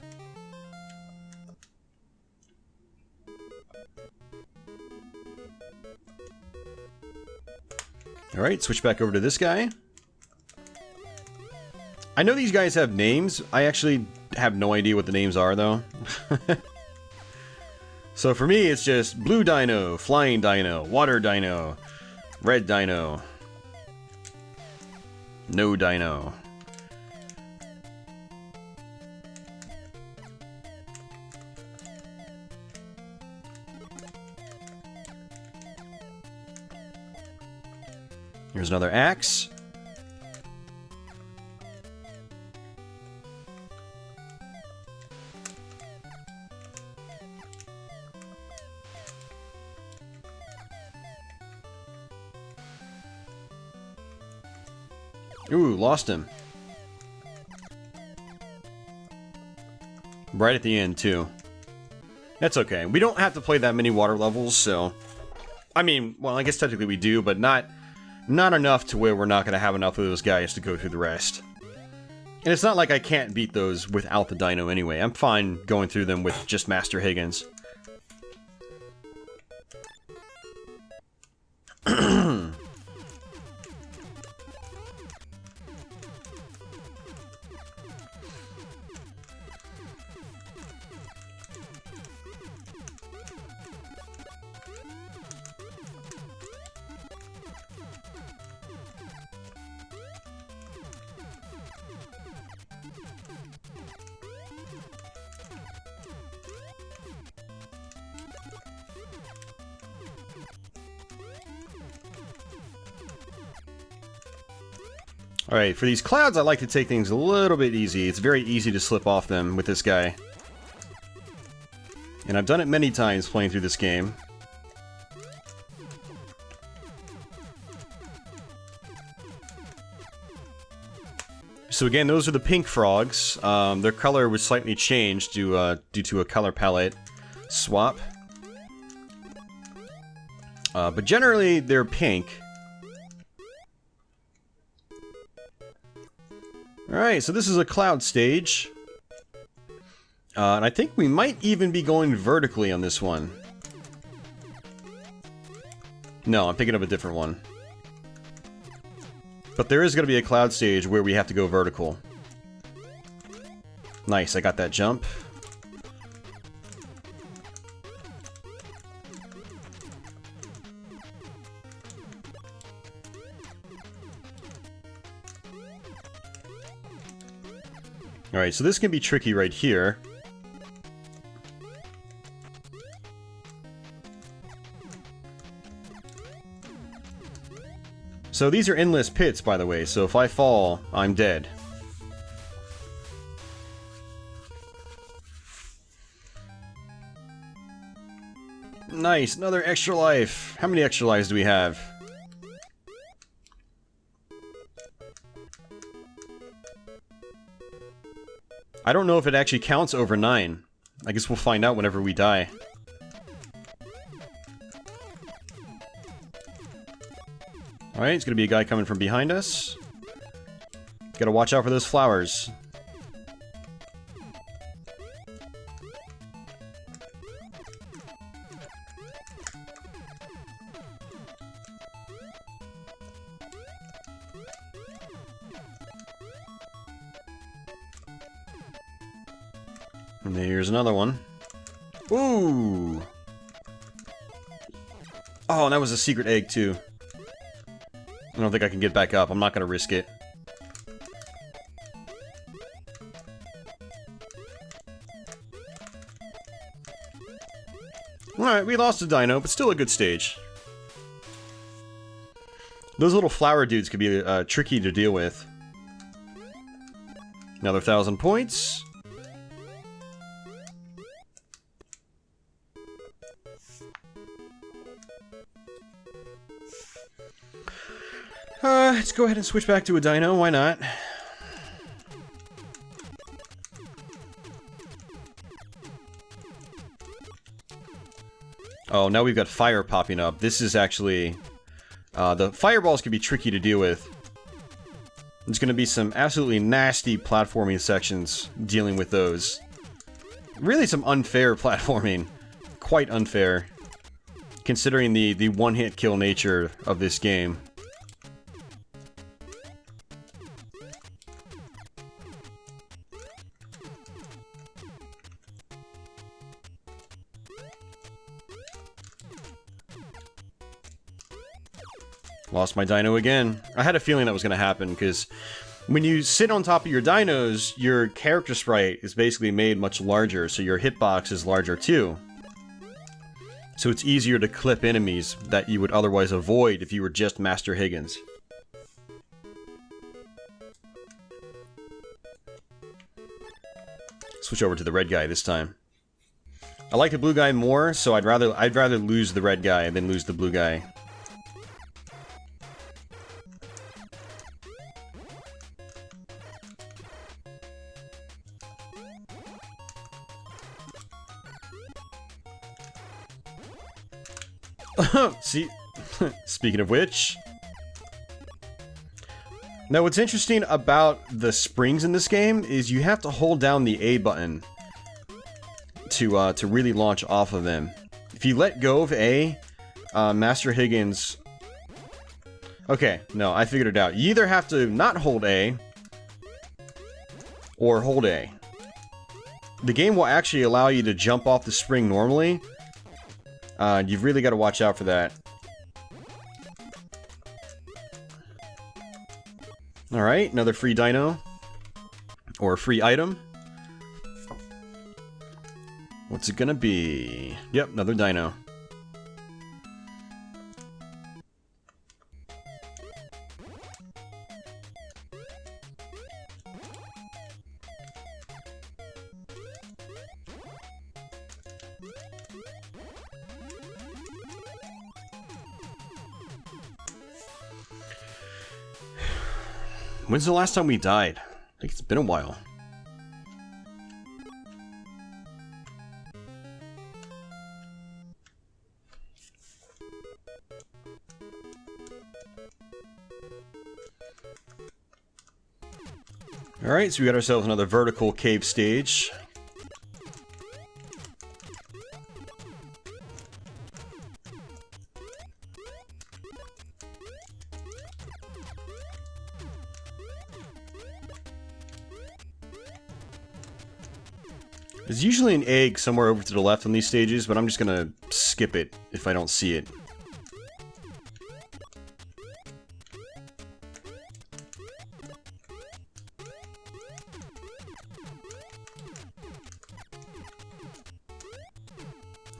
Alright, switch back over to this guy. I know these guys have names. I actually have no idea what the names are, though. So for me, it's just blue dino, flying dino, water dino, red dino, no dino. Here's another axe. Ooh, lost him. Right at the end, too. That's okay. We don't have to play that many water levels, so... I mean, well, I guess technically we do, but not enough to where we're not going to have enough of those guys to go through the rest. And it's not like I can't beat those without the dino anyway. I'm fine going through them with just Master Higgins. Alright, for these clouds, I like to take things a little bit easy. It's very easy to slip off them with this guy. And I've done it many times playing through this game. So again, those are the pink frogs. Their color was slightly changed due to a color palette swap. But generally, they're pink. Alright, so this is a cloud stage. And I think we might even be going vertically on this one. No, I'm thinking of a different one. But there is going to be a cloud stage where we have to go vertical. Nice, I got that jump. Alright, so this can be tricky right here. So these are endless pits, by the way, so if I fall, I'm dead. Nice, another extra life. How many extra lives do we have? I don't know if it actually counts over 9. I guess we'll find out whenever we die. Alright, it's gonna be a guy coming from behind us. Gotta watch out for those flowers. And here's another one. Ooh! Oh, and that was a secret egg, too. I don't think I can get back up. I'm not gonna risk it. Alright, we lost a dino, but still a good stage. Those little flower dudes could be tricky to deal with. Another 1,000 points. Let's go ahead and switch back to a dino, why not? Oh, now we've got fire popping up. This is actually... the fireballs can be tricky to deal with. There's going to be some absolutely nasty platforming sections dealing with those. Really some unfair platforming. Quite unfair. Considering the one-hit kill nature of this game. Lost my dino again. I had a feeling that was going to happen, because when you sit on top of your dinos, your character sprite is basically made much larger, so your hitbox is larger too. So it's easier to clip enemies that you would otherwise avoid if you were just Master Higgins. Switch over to the red guy this time. I like the blue guy more, so I'd rather lose the red guy than lose the blue guy. See, speaking of which... Now what's interesting about the springs in this game is you have to hold down the A button to really launch off of them. If you let go of A, Master Higgins... Okay, no, I figured it out. You either have to not hold A, or hold A. The game will actually allow you to jump off the spring normally. You've really got to watch out for that. Alright, another free dino. Or a free item. What's it gonna be? Yep, another dino. When's the last time we died? I think it's been a while. Alright, so we got ourselves another vertical cave stage. There's usually an egg somewhere over to the left on these stages, but I'm just gonna skip it if I don't see it.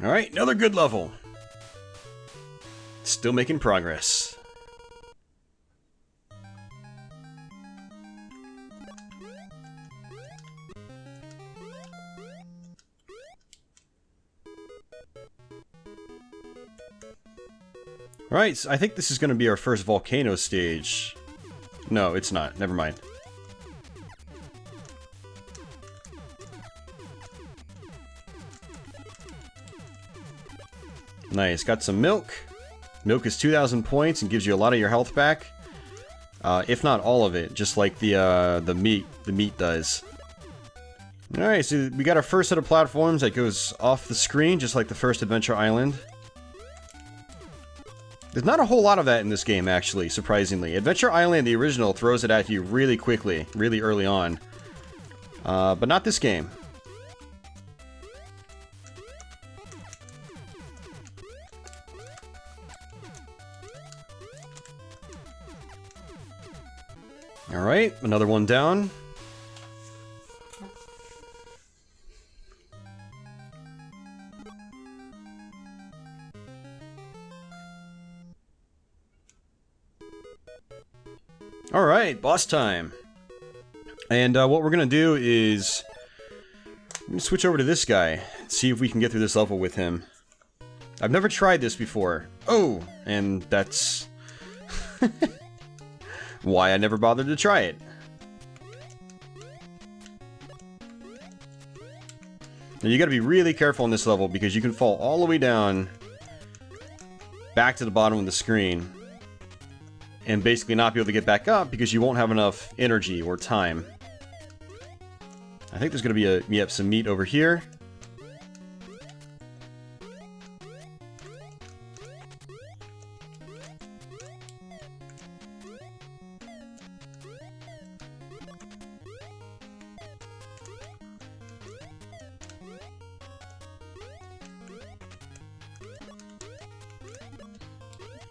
Alright, another good level. Still making progress. Alright, so I think this is going to be our first volcano stage. No, it's not. Never mind. Nice, got some milk. Milk is 2,000 points and gives you a lot of your health back. If not all of it, just like the meat does. Alright, so we got our first set of platforms that goes off the screen, just like the first Adventure Island. There's not a whole lot of that in this game, actually, surprisingly. Adventure Island, the original, throws it at you really quickly, really early on. But not this game. Alright, another one down. Alright, boss time. And what we're gonna do is I'm gonna switch over to this guy and see if we can get through this level with him. I've never tried this before. Oh, and that's why I never bothered to try it. Now you gotta be really careful on this level because you can fall all the way down back to the bottom of the screen and basically not be able to get back up because you won't have enough energy or time. I think there's gonna be some meat over here.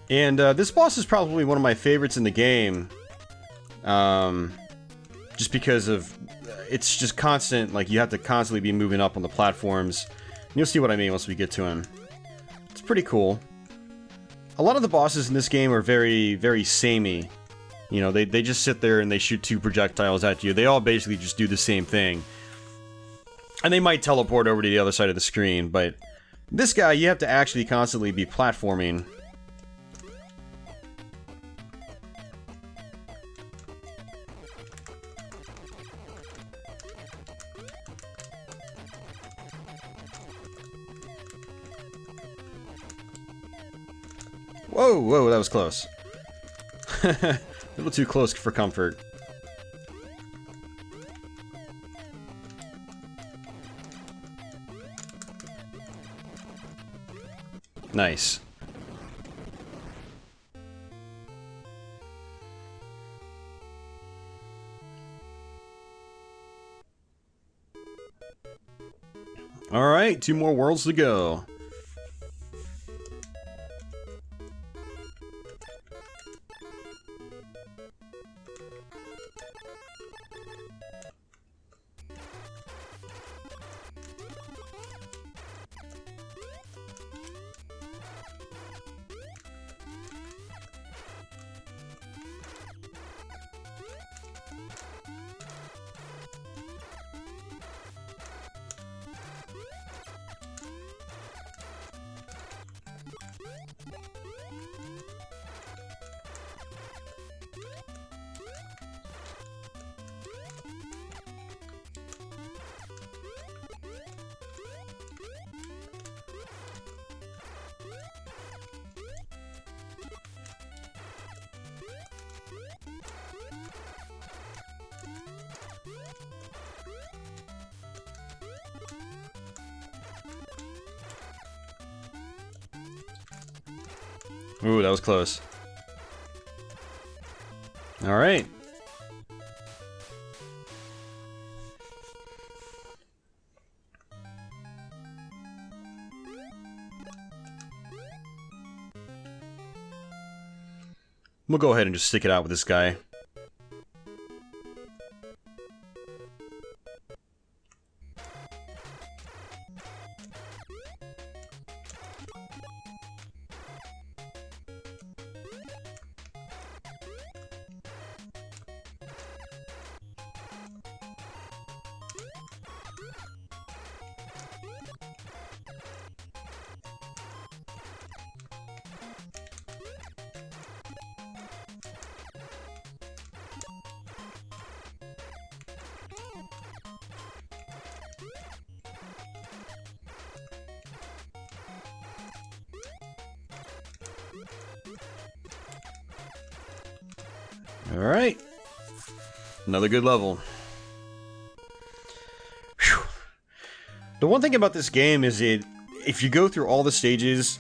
And this boss is probably one of my favorites in the game. Just because of... it's just constant, like you have to constantly be moving up on the platforms. And you'll see what I mean once we get to him. It's pretty cool. A lot of the bosses in this game are very, very samey. You know, they just sit there and they shoot 2 projectiles at you. They all basically just do the same thing. And they might teleport over to the other side of the screen, but this guy, you have to actually constantly be platforming. Whoa, whoa, that was close. A little too close for comfort. Nice. Alright, 2 more worlds to go. Ooh, that was close. Alright. We'll go ahead and just stick it out with this guy. Alright. Another good level. Whew. The one thing about this game is if you go through all the stages,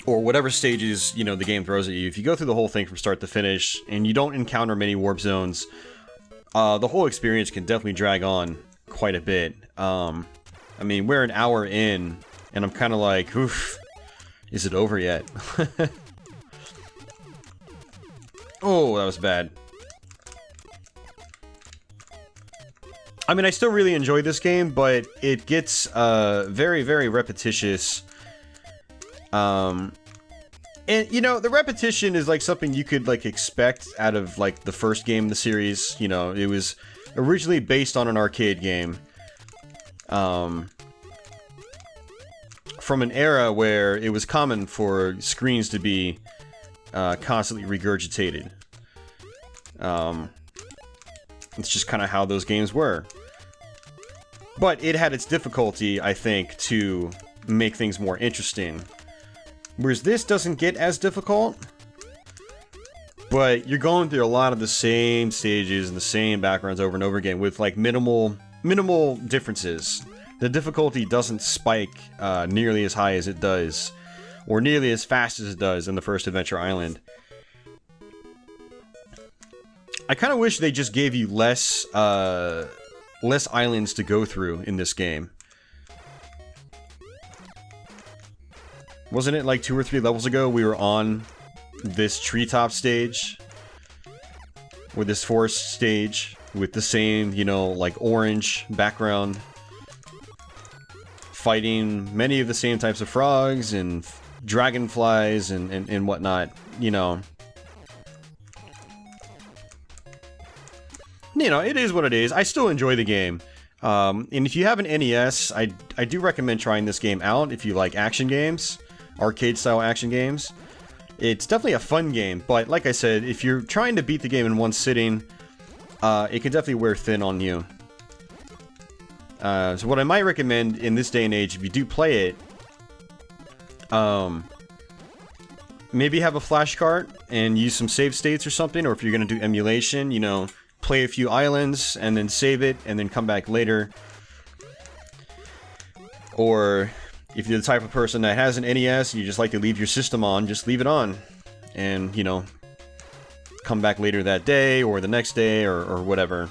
or whatever stages, you know, the game throws at you, if you go through the whole thing from start to finish, and you don't encounter many warp zones, the whole experience can definitely drag on quite a bit. I mean, we're an hour in, and I'm kind of like, oof, is it over yet? Oh, that was bad. I mean, I still really enjoy this game, but it gets very, very repetitious. And, you know, the repetition is like something you could like expect out of like the first game in the series. You know, it was originally based on an arcade game. From an era where it was common for screens to be constantly regurgitated. It's just kind of how those games were. But it had its difficulty, I think, to make things more interesting. Whereas this doesn't get as difficult, but you're going through a lot of the same stages and the same backgrounds over and over again with like minimal differences. The difficulty doesn't spike nearly as high as it does, or nearly as fast as it does in the first Adventure Island. I kind of wish they just gave you less islands to go through in this game. Wasn't it like 2 or 3 levels ago we were on this treetop stage? Or this forest stage with the same, you know, like orange background. Fighting many of the same types of frogs and dragonflies and whatnot, you know. You know, it is what it is. I still enjoy the game. And if you have an NES, I do recommend trying this game out if you like action games. Arcade-style action games. It's definitely a fun game, but like I said, if you're trying to beat the game in one sitting, it can definitely wear thin on you. So what I might recommend in this day and age, if you do play it, maybe have a flash cart and use some save states or something, or if you're going to do emulation, you know, play a few islands and then save it and then come back later. Or if you're the type of person that has an NES and you just like to leave your system on, just leave it on and, you know, come back later that day or the next day or whatever.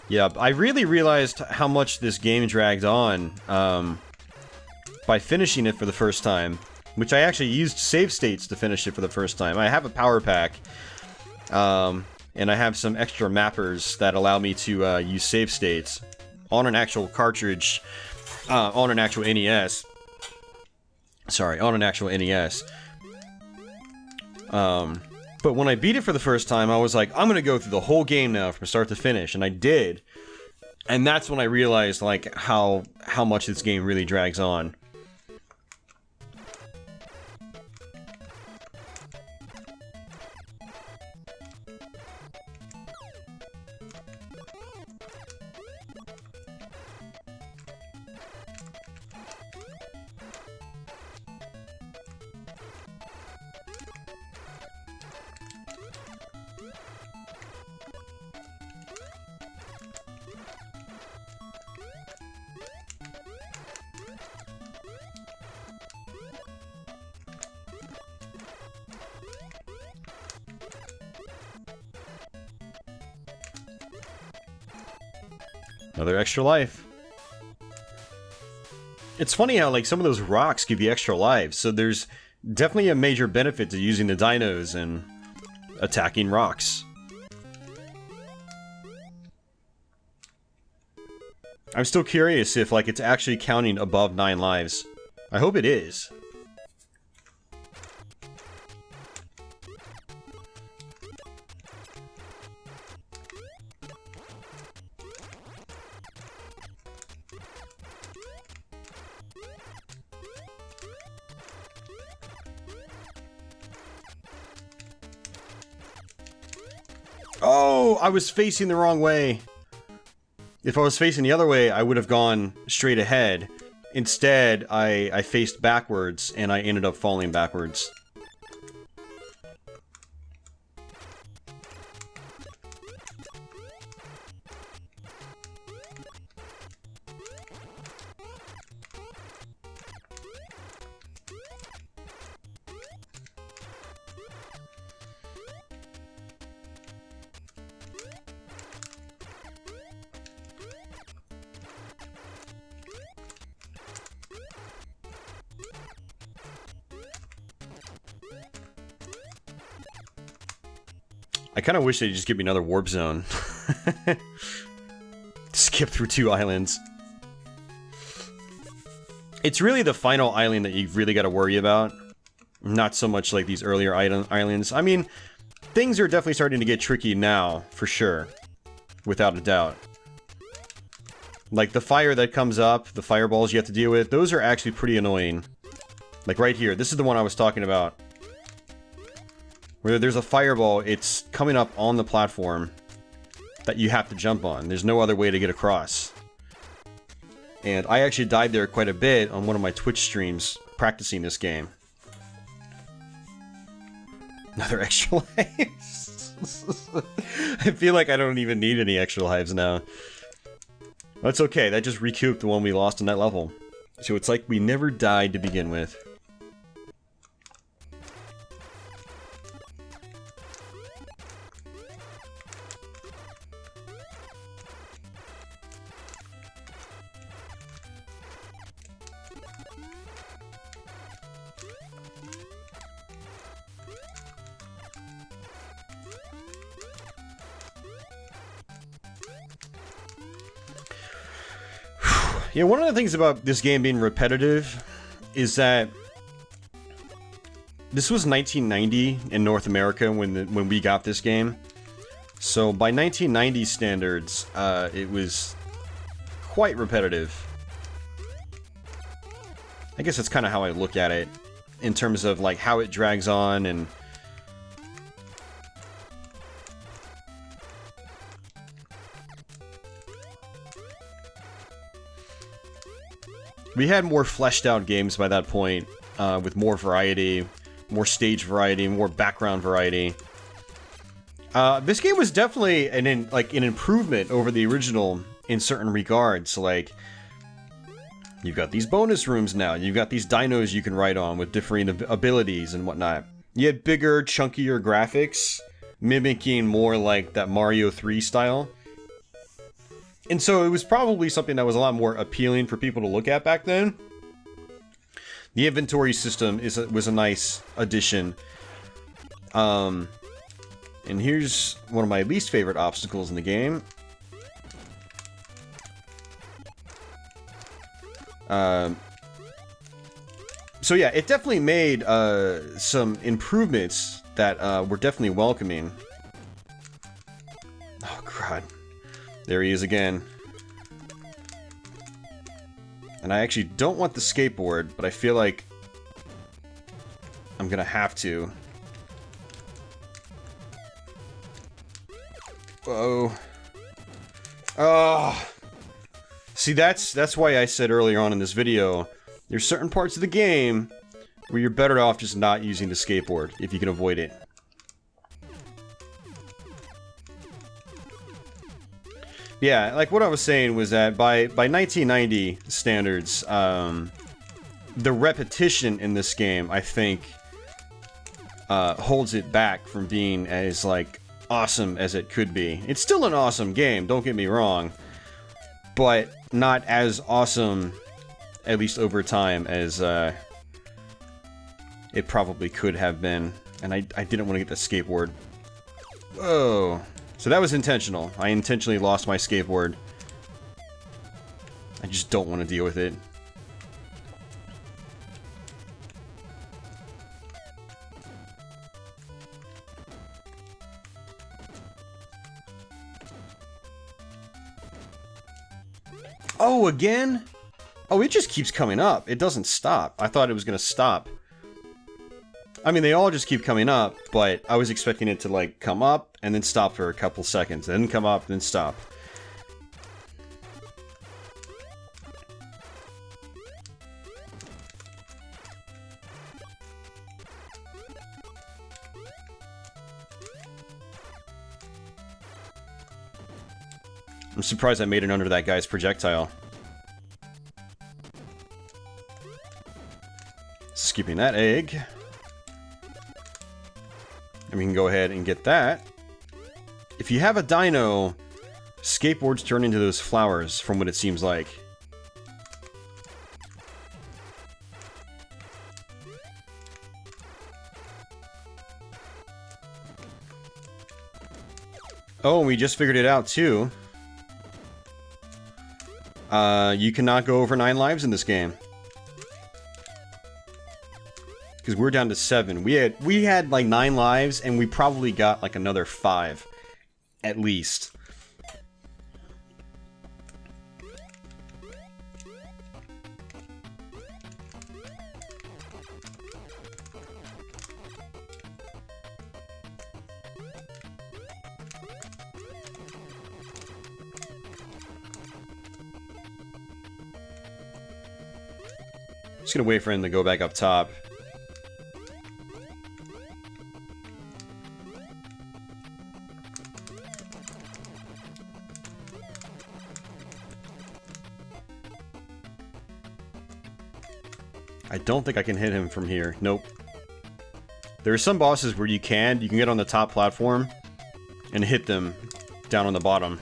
Yeah, I really realized how much this game dragged on by finishing it for the first time, which I actually used save states to finish it for the first time. I have a power pack, and I have some extra mappers that allow me to use save states on an actual cartridge, on an actual NES. Sorry, on an actual NES. But when I beat it for the first time, I was like, I'm gonna go through the whole game now from start to finish, and I did. And that's when I realized, like, how much this game really drags on. Another extra life. It's funny how, like, some of those rocks give you extra lives, so there's definitely a major benefit to using the dinos and attacking rocks. I'm still curious if, like, it's actually counting above 9 lives. I hope it is. Oh, I was facing the wrong way. If I was facing the other way, I would have gone straight ahead. instead, I faced backwards, and I ended up falling backwards. I kind of wish they'd just give me another warp zone. Skip through 2 islands. It's really the final island that you've really got to worry about. Not so much like these earlier islands. I mean, things are definitely starting to get tricky now, for sure. Without a doubt. Like the fire that comes up, the fireballs you have to deal with, those are actually pretty annoying. Like right here, this is the one I was talking about. Where there's a fireball, it's coming up on the platform that you have to jump on. There's no other way to get across. And I actually died there quite a bit on one of my Twitch streams practicing this game. Another extra lives. I feel like I don't even need any extra lives now. That's okay, that just recouped the one we lost in that level. So it's like we never died to begin with. Yeah, one of the things about this game being repetitive is that this was 1990 in North America when we got this game. So by 1990 standards, it was quite repetitive. I guess that's kind of how I look at it in terms of like how it drags on and we had more fleshed out games by that point, with more variety, more stage variety, more background variety. This game was definitely an improvement over the original in certain regards. Like, you've got these bonus rooms now, you've got these dinos you can ride on with differing abilities and whatnot. You had bigger, chunkier graphics, mimicking more like that Mario 3 style. And so it was probably something that was a lot more appealing for people to look at back then. The inventory system was a nice addition. And here's one of my least favorite obstacles in the game. So yeah, it definitely made some improvements that were definitely welcoming. Oh god. There he is again. And I actually don't want the skateboard, but I feel like I'm gonna have to. Whoa. Oh. See, that's why I said earlier on in this video, there's certain parts of the game where you're better off just not using the skateboard if you can avoid it. Yeah, like what I was saying was that by 1990 standards, the repetition in this game, I think, holds it back from being as, like, awesome as it could be. It's still an awesome game, don't get me wrong, but not as awesome, at least over time, as it probably could have been. And I didn't want to get the skateboard. Whoa. So that was intentional. I intentionally lost my skateboard. I just don't want to deal with it. Oh, again? Oh, it just keeps coming up. It doesn't stop. I thought it was going to stop. I mean, they all just keep coming up, but I was expecting it to, like, come up and then stop for a couple seconds, then come up, then stop. I'm surprised I made it under that guy's projectile. Skipping that egg. And we can go ahead and get that. If you have a dino, skateboards turn into those flowers, from what it seems like. Oh, and we just figured it out too. You cannot go over 9 lives in this game. Because we're down to 7. We had like 9 lives, and we probably got like another 5. At least. Just gonna wait for him to go back up top. I don't think I can hit him from here. Nope. There are some bosses where you can get on the top platform and hit them down on the bottom.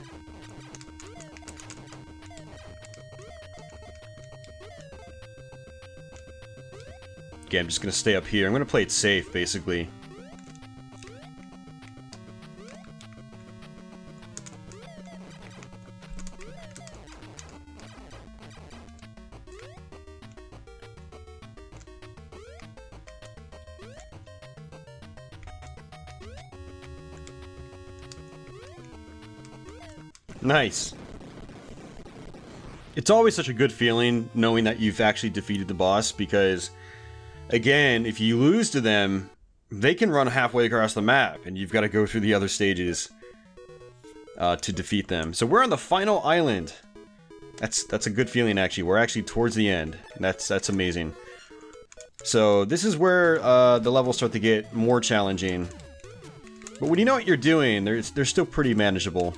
Okay, I'm just gonna stay up here. I'm gonna play it safe, basically. Nice. It's always such a good feeling knowing that you've actually defeated the boss, because again, if you lose to them, they can run halfway across the map, and you've got to go through the other stages to defeat them. So we're on the final island. That's a good feeling, actually. We're actually towards the end. That's amazing. So this is where the levels start to get more challenging. But when you know what you're doing, they're still pretty manageable.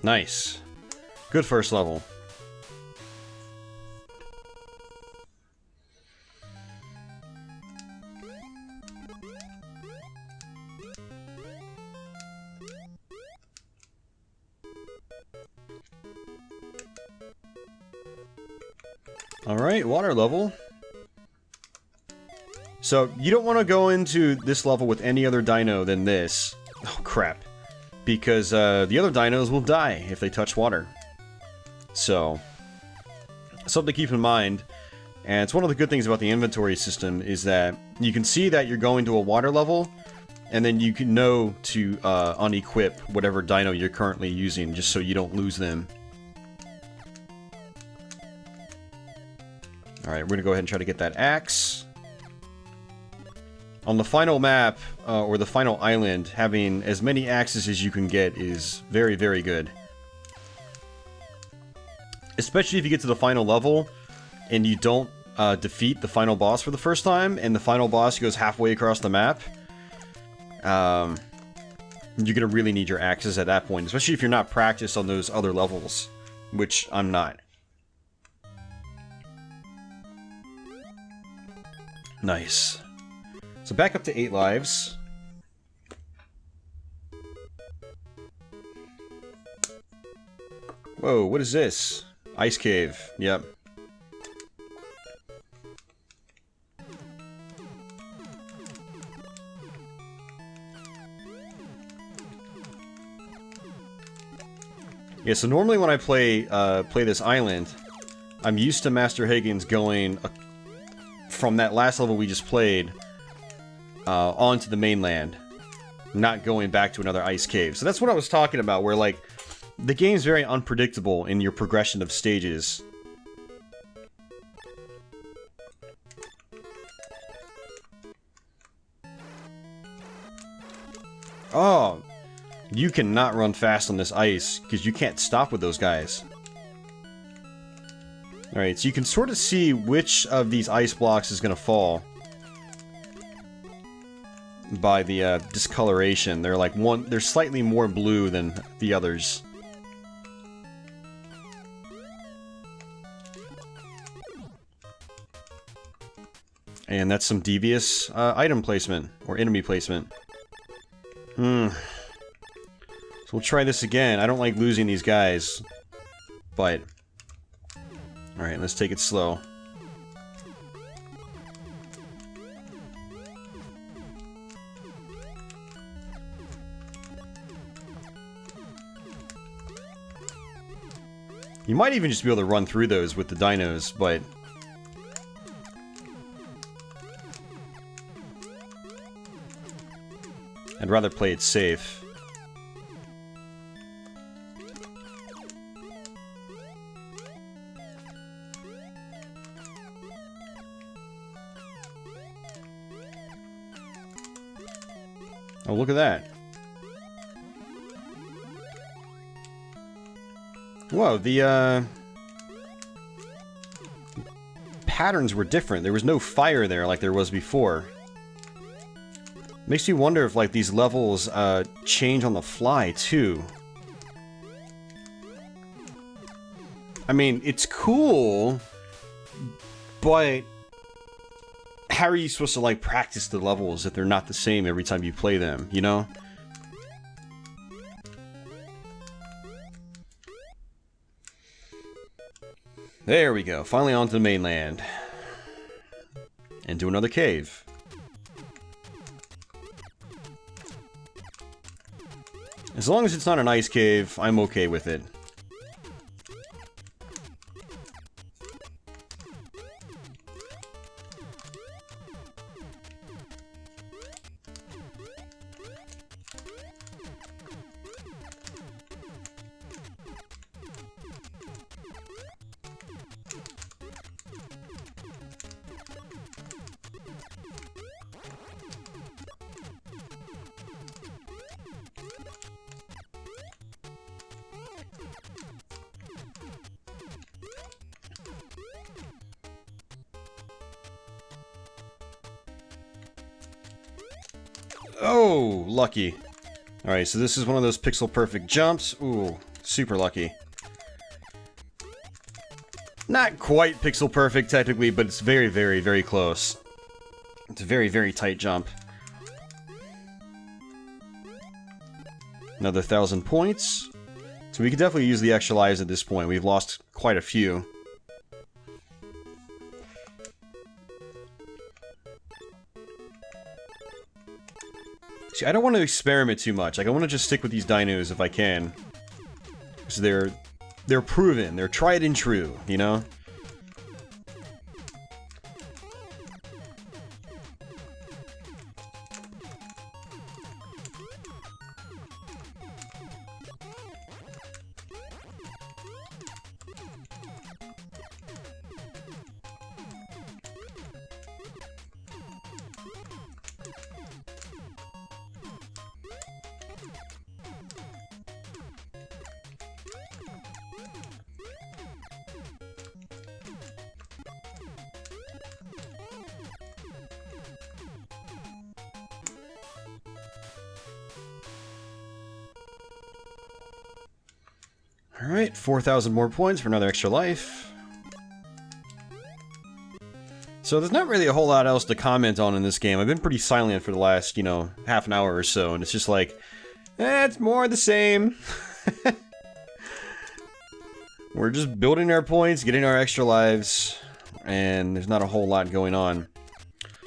Nice. Good first level. Alright, water level. So, you don't want to go into this level with any other dino than this. Oh, crap. Because the other dinos will die if they touch water. So, something to keep in mind. And it's one of the good things about the inventory system is that you can see that you're going to a water level, and then you can know to unequip whatever dino you're currently using, just so you don't lose them. Alright, we're going to go ahead and try to get that axe. On the final map, or the final island, having as many axes as you can get is very, very good. Especially if you get to the final level, and you don't defeat the final boss for the first time, and the final boss goes halfway across the map. You're gonna really need your axes at that point, especially if you're not practiced on those other levels, which I'm not. Nice. So back up to 8 lives. Whoa, what is this? Ice cave. Yep. Yeah, so normally when I play this island, I'm used to Master Higgins going from that last level we just played onto the mainland, not going back to another ice cave. So that's what I was talking about, where like the game's very unpredictable in your progression of stages. Oh, you cannot run fast on this ice because you can't stop with those guys. Alright, so you can sort of see which of these ice blocks is going to fall by the discoloration. They're like they're slightly more blue than the others. And that's some devious item placement, or enemy placement. So we'll try this again. I don't like losing these guys, but... Alright, let's take it slow. You might even just be able to run through those with the dinos, but... I'd rather play it safe. Oh, look at that. Whoa, the, patterns were different. There was no fire there like there was before. Makes you wonder if, like, these levels, change on the fly, too. I mean, it's cool, but... how are you supposed to, like, practice the levels if they're not the same every time you play them, you know? There we go. Finally onto the mainland. Into another cave. As long as it's not an ice cave, I'm okay with it. Oh, lucky. Alright, so this is one of those pixel-perfect jumps. Ooh, super lucky. Not quite pixel-perfect, technically, but it's very, very, very close. It's a very, very tight jump. Another 1,000 points. So we could definitely use the extra lives at this point. We've lost quite a few. See, I don't want to experiment too much. Like, I want to just stick with these dinos if I can. Because they're proven. They're tried and true, you know? Alright, 4,000 more points for another extra life. So there's not really a whole lot else to comment on in this game. I've been pretty silent for the last, you know, half an hour or so, and it's just like, it's more the same. We're just building our points, getting our extra lives, and there's not a whole lot going on.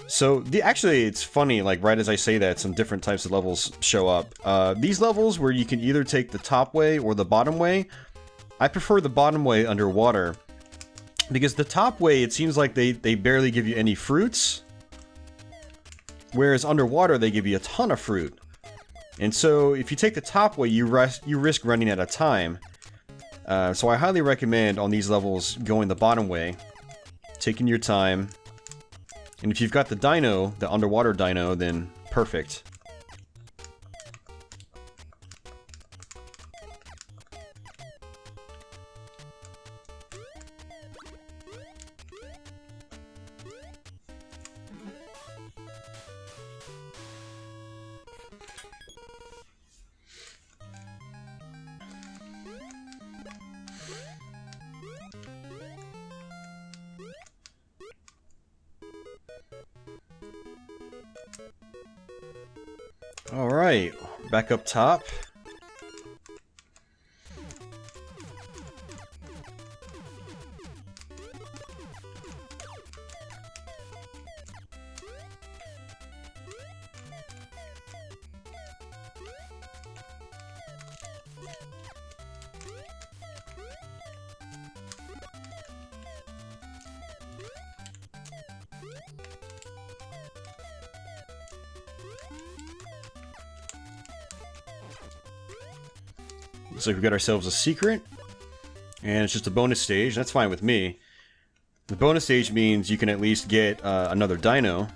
So, actually, it's funny, like, right as I say that, some different types of levels show up. These levels where you can either take the top way or the bottom way, I prefer the bottom way underwater. Because the top way, it seems like they barely give you any fruits. Whereas underwater, they give you a ton of fruit. And so, if you take the top way, you risk running out of time. So I highly recommend on these levels going the bottom way. Taking your time. And if you've got the dino, the underwater dino, then perfect. Alright, back up top. Looks like we got ourselves a secret, and it's just a bonus stage. That's fine with me. The bonus stage means you can at least get another dino,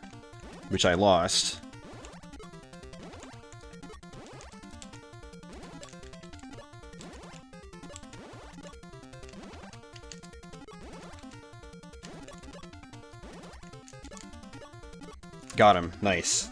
which I lost. Got him. Nice.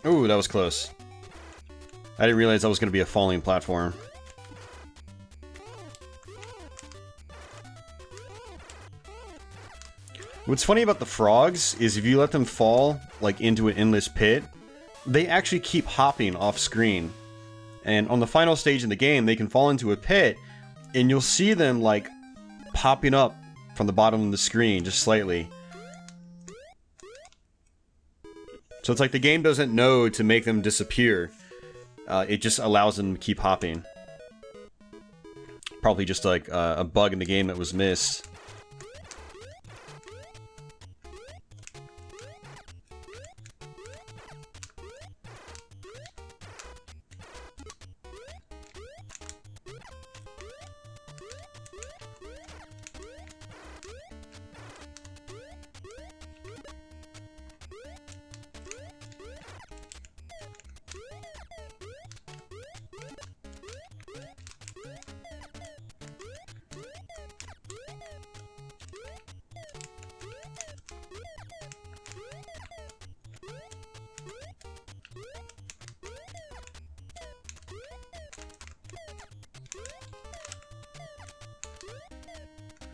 Ooh, that was close. I didn't realize that was going to be a falling platform. What's funny about the frogs is if you let them fall, like, into an endless pit, they actually keep hopping off screen. And on the final stage in the game, they can fall into a pit, and you'll see them, like, popping up from the bottom of the screen, just slightly. So it's like the game doesn't know to make them disappear. It just allows them to keep hopping. Probably just like a bug in the game that was missed.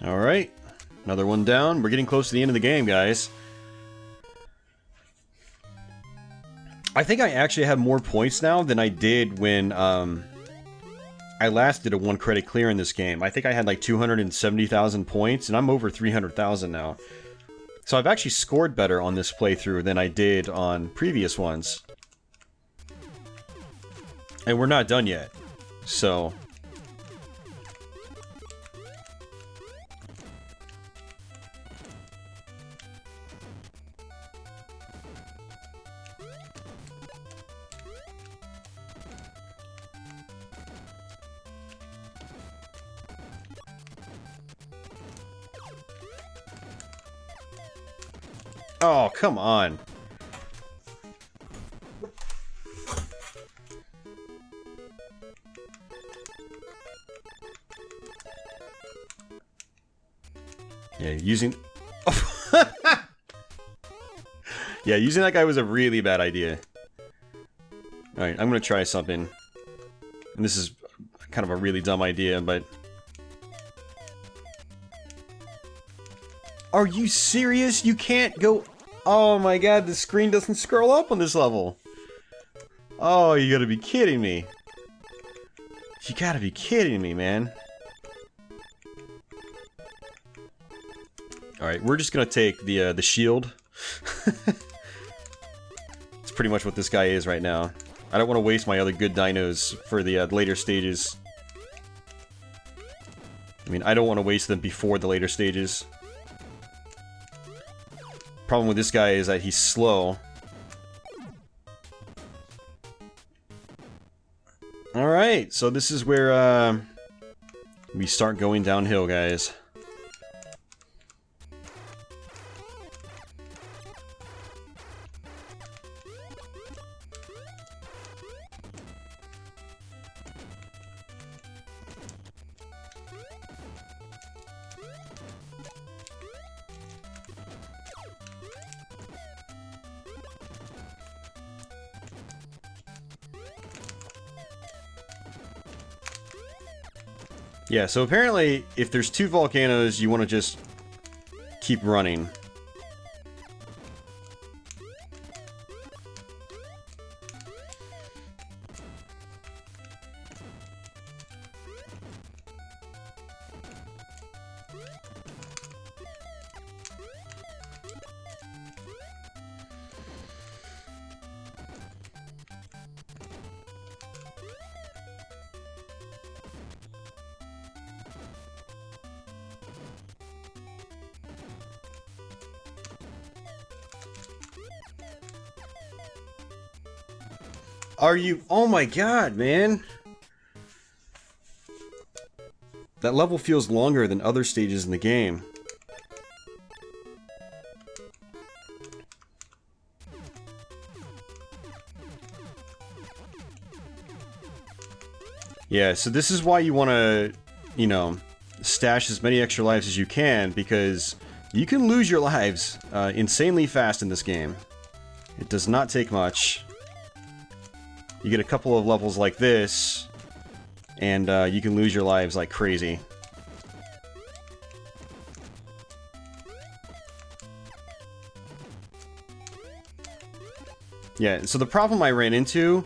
Alright, another one down. We're getting close to the end of the game, guys. I think I actually have more points now than I did when I last did a 1 credit clear in this game. I think I had like 270,000 points, and I'm over 300,000 now. So I've actually scored better on this playthrough than I did on previous ones. And we're not done yet, so... Oh, come on. Yeah, using... yeah, using that guy was a really bad idea. Alright, I'm gonna try something. And this is kind of a really dumb idea, but... Are you serious? You can't go... Oh my god, the screen doesn't scroll up on this level. Oh, you gotta be kidding me. You gotta be kidding me, man. Alright, we're just gonna take the shield. It's pretty much what this guy is right now. I don't want to waste my other good dinos for the later stages. I mean, I don't want to waste them before the later stages. Problem with this guy is that he's slow. Alright, so this is where we start going downhill, guys. Yeah, so apparently, if there's two volcanoes, you want to just keep running. Are you... Oh my god, man! That level feels longer than other stages in the game. Yeah, so this is why you want to, you know, stash as many extra lives as you can, because you can lose your lives insanely fast in this game. It does not take much. You get a couple of levels like this, and you can lose your lives like crazy. Yeah, so the problem I ran into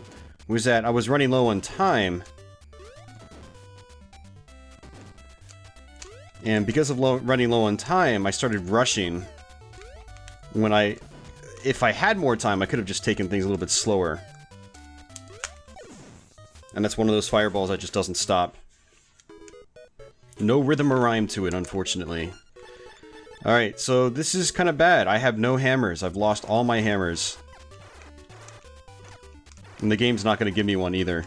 was that I was running low on time. And because of running low on time, I started rushing. When if I had more time, I could have just taken things a little bit slower. And that's one of those fireballs that just doesn't stop. No rhythm or rhyme to it, unfortunately. Alright, so this is kind of bad. I have no hammers. I've lost all my hammers. And the game's not going to give me one either.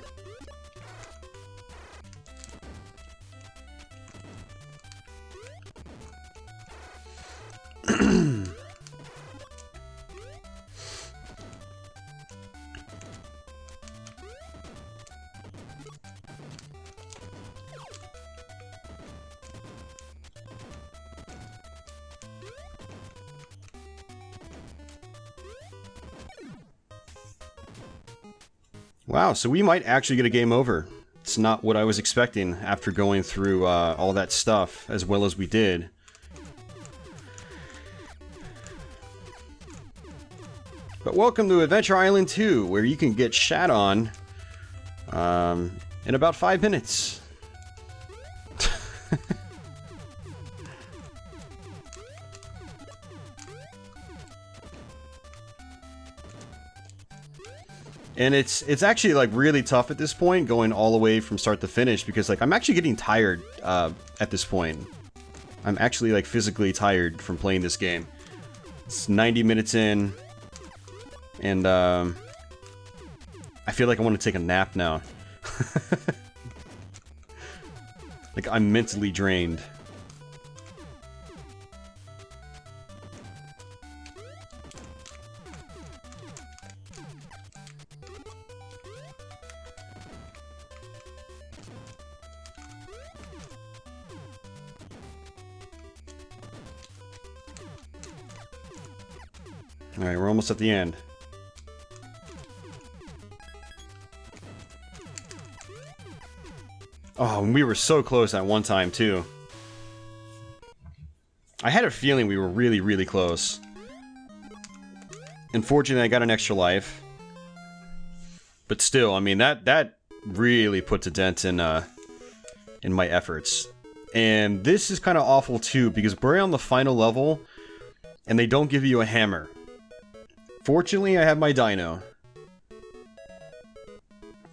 Wow, so we might actually get a game over. It's not what I was expecting after going through all that stuff as well as we did. But welcome to Adventure Island 2, where you can get shat on in about 5 minutes. And it's actually like really tough at this point, going all the way from start to finish, because like I'm actually getting tired at this point. I'm actually like physically tired from playing this game. It's 90 minutes in, and I feel like I want to take a nap now. Like I'm mentally drained. Alright, we're almost at the end. Oh, and we were so close at one time, too. I had a feeling we were really, really close. Unfortunately, I got an extra life. But still, I mean, that really puts a dent in my efforts. And this is kind of awful too, because we're on the final level, and they don't give you a hammer. Fortunately, I have my dino.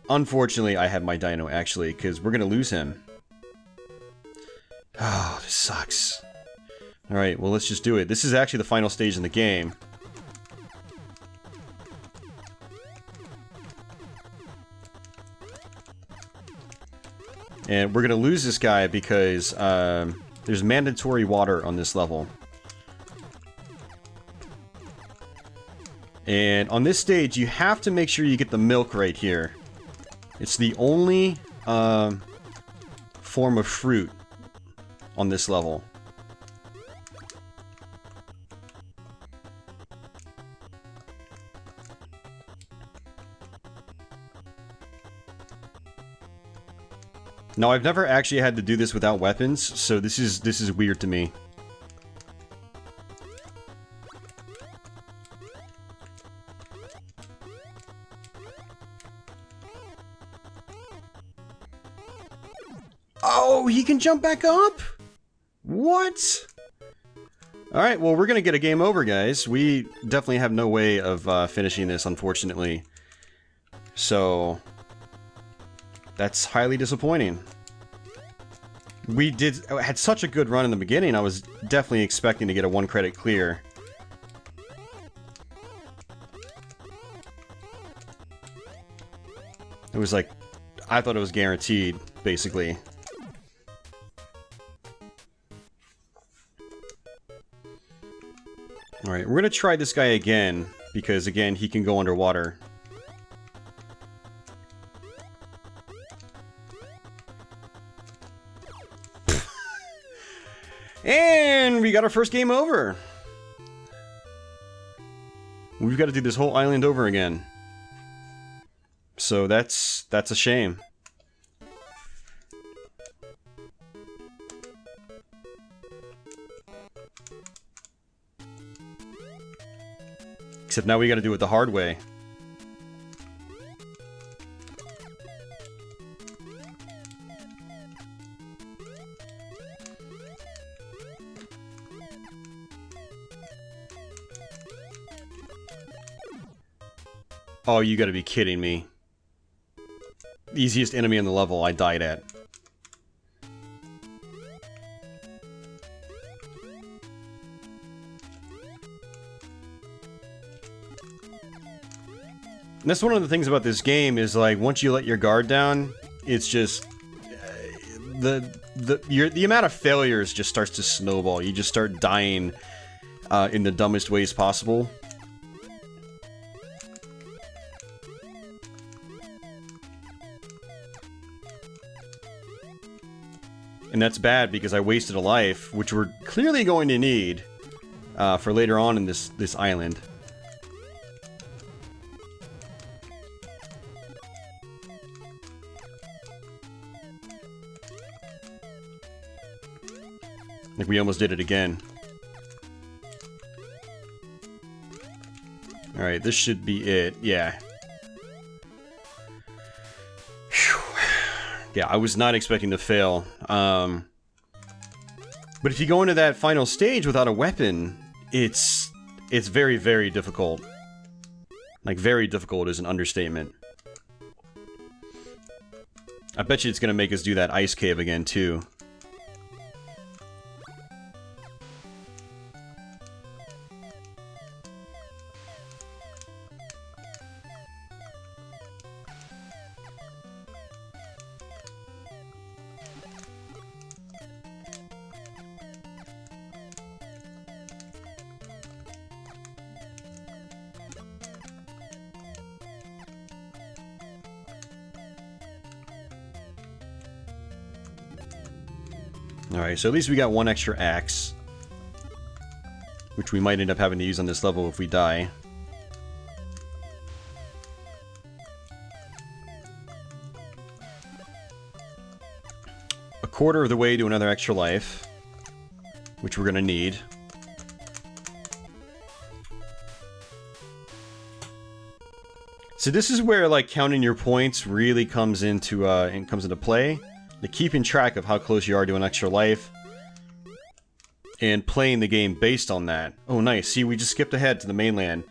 Unfortunately, I have my dino, actually, because we're going to lose him. Oh, this sucks. Alright, well, let's just do it. This is actually the final stage in the game. And we're going to lose this guy because there's mandatory water on this level. And on this stage, you have to make sure you get the milk right here. It's the only form of fruit on this level. Now, I've never actually had to do this without weapons, so this is weird to me. Oh, he can jump back up? What? Alright, well, we're gonna get a game over, guys. We definitely have no way of finishing this, unfortunately. So that's highly disappointing. We had such a good run in the beginning, I was definitely expecting to get a 1 credit clear. It was like, I thought it was guaranteed, basically. Alright, we're gonna try this guy again, because again, he can go underwater. And we got our first game over. We've got to do this whole island over again. So that's a shame. Except now we got to do it the hard way. Oh, you gotta be kidding me. The easiest enemy on the level I died at. And that's one of the things about this game is, like, once you let your guard down, it's just the amount of failures just starts to snowball. You just start dying in the dumbest ways possible. And that's bad because I wasted a life, which we're clearly going to need for later on in this island. I think we almost did it again. Alright, this should be it. Yeah. Yeah, I was not expecting to fail. But if you go into that final stage without a weapon, it's very, very difficult. Like, very difficult is an understatement. I bet you it's gonna make us do that ice cave again, too. Alright, so at least we got one extra axe. Which we might end up having to use on this level if we die. A quarter of the way to another extra life. which we're gonna need. So this is where like counting your points really comes into play. Like keeping track of how close you are to an extra life. And playing the game based on that. Oh nice, see we just skipped ahead to the mainland.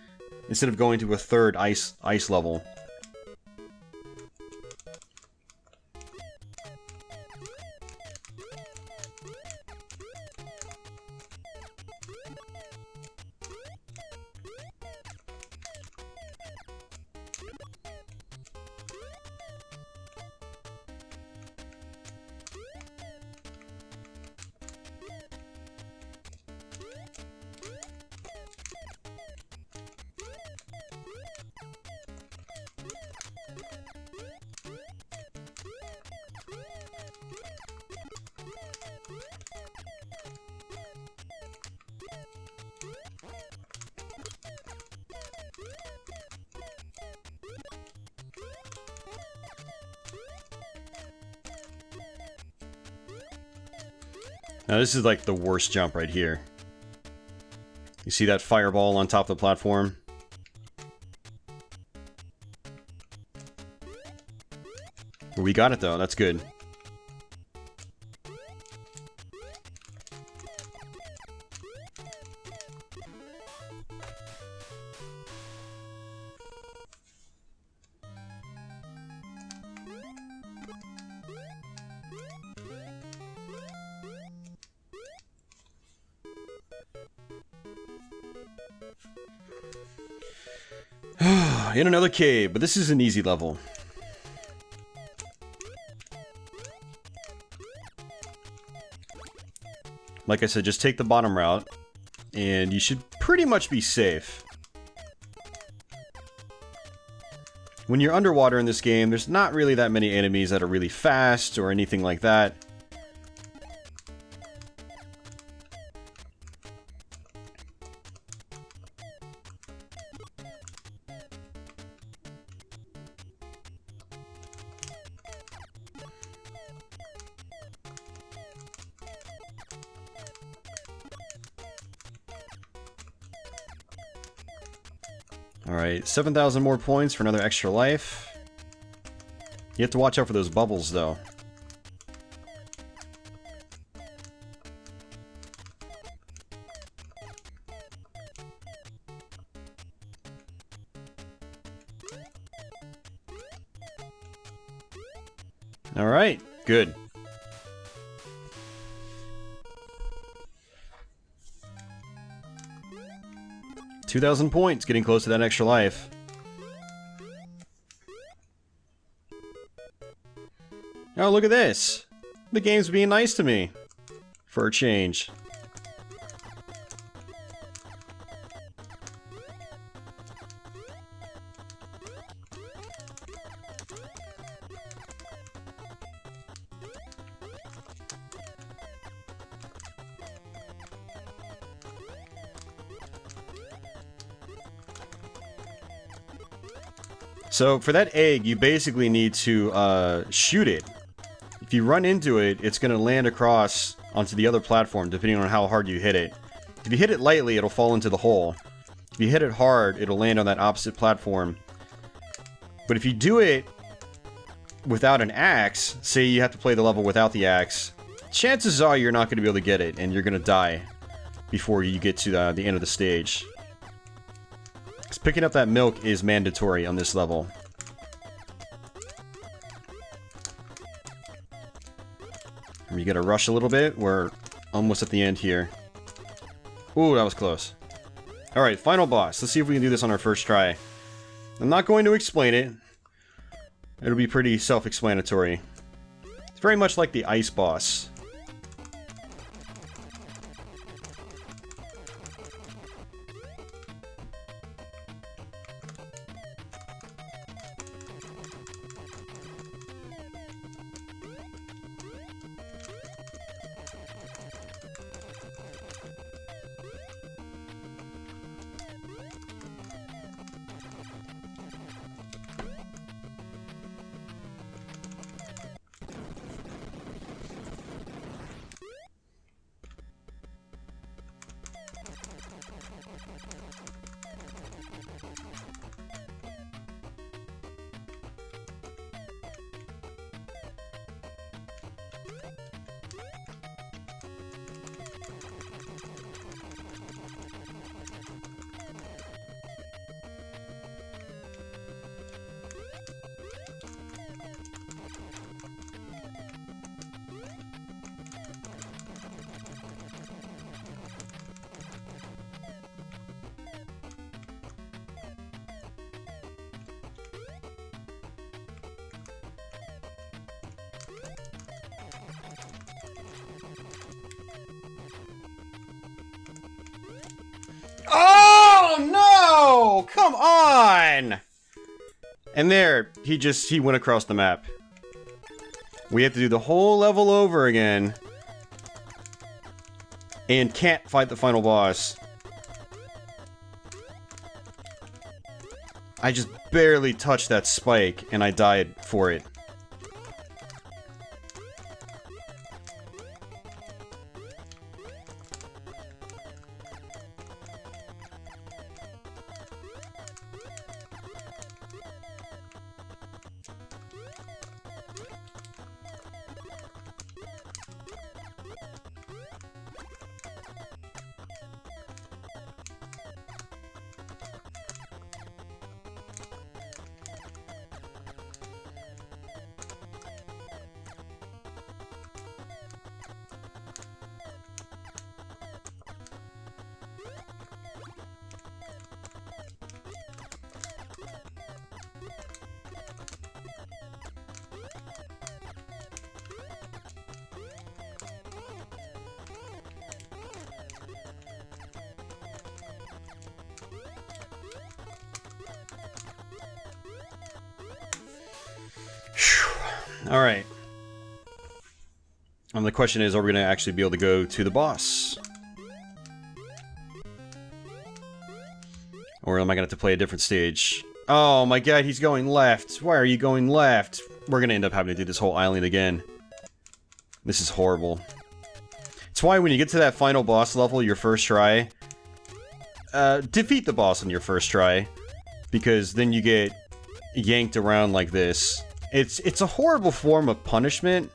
Instead of going to a third ice level. Now this is like the worst jump right here. You see that fireball on top of the platform? Well, we got it though, that's good. In another cave, but this is an easy level. Like I said, just take the bottom route, and you should pretty much be safe. When you're underwater in this game, there's not really that many enemies that are really fast or anything like that. Alright, 7,000 more points for another extra life. You have to watch out for those bubbles, though. Alright, good. $2,000 points, getting close to that extra life. Oh, look at this! The game's being nice to me. For a change. So, for that egg, you basically need to shoot it. If you run into it, it's going to land across onto the other platform, depending on how hard you hit it. If you hit it lightly, it'll fall into the hole. If you hit it hard, it'll land on that opposite platform. But if you do it without an axe, say you have to play the level without the axe, chances are you're not going to be able to get it, and you're going to die before you get to the end of the stage. Because picking up that milk is mandatory on this level. You gotta rush a little bit. We're almost at the end here. Ooh, that was close. Alright, final boss. Let's see if we can do this on our first try. I'm not going to explain it. It'll be pretty self-explanatory. It's very much like the ice boss. again! And there, he went across the map. We have to do the whole level over again. And can't fight the final boss. I just barely touched that spike, and I died for it. Alright. And the question is, are we going to actually be able to go to the boss? Or am I going to have to play a different stage? Oh my god, he's going left. Why are you going left? We're going to end up having to do this whole island again. This is horrible. It's why when you get to that final boss level, your first try, defeat the boss on your first try. Because then you get yanked around like this. It's a horrible form of punishment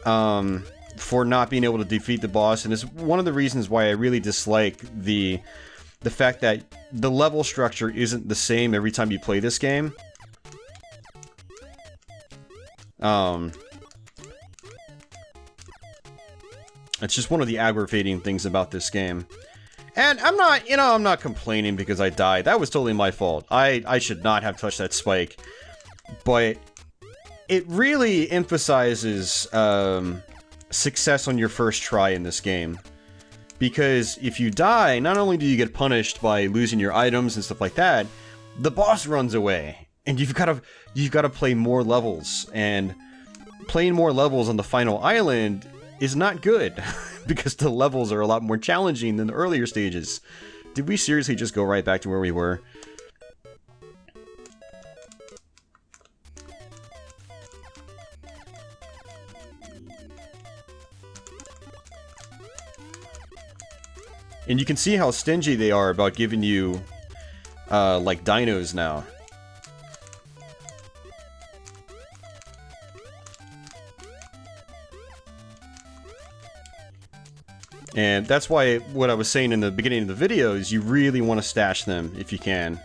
for not being able to defeat the boss, and it's one of the reasons why I really dislike the fact that the level structure isn't the same every time you play this game. It's just one of the aggravating things about this game. And I'm not complaining because I died. That was totally my fault. I should not have touched that spike. But it really emphasizes success on your first try in this game. Because if you die, not only do you get punished by losing your items and stuff like that, the boss runs away. And you've got to play more levels. And playing more levels on the final island is not good. Because the levels are a lot more challenging than the earlier stages. Did we seriously just go right back to where we were? And you can see how stingy they are about giving you, like, dinos now. And that's why what I was saying in the beginning of the video is you really want to stash them if you can.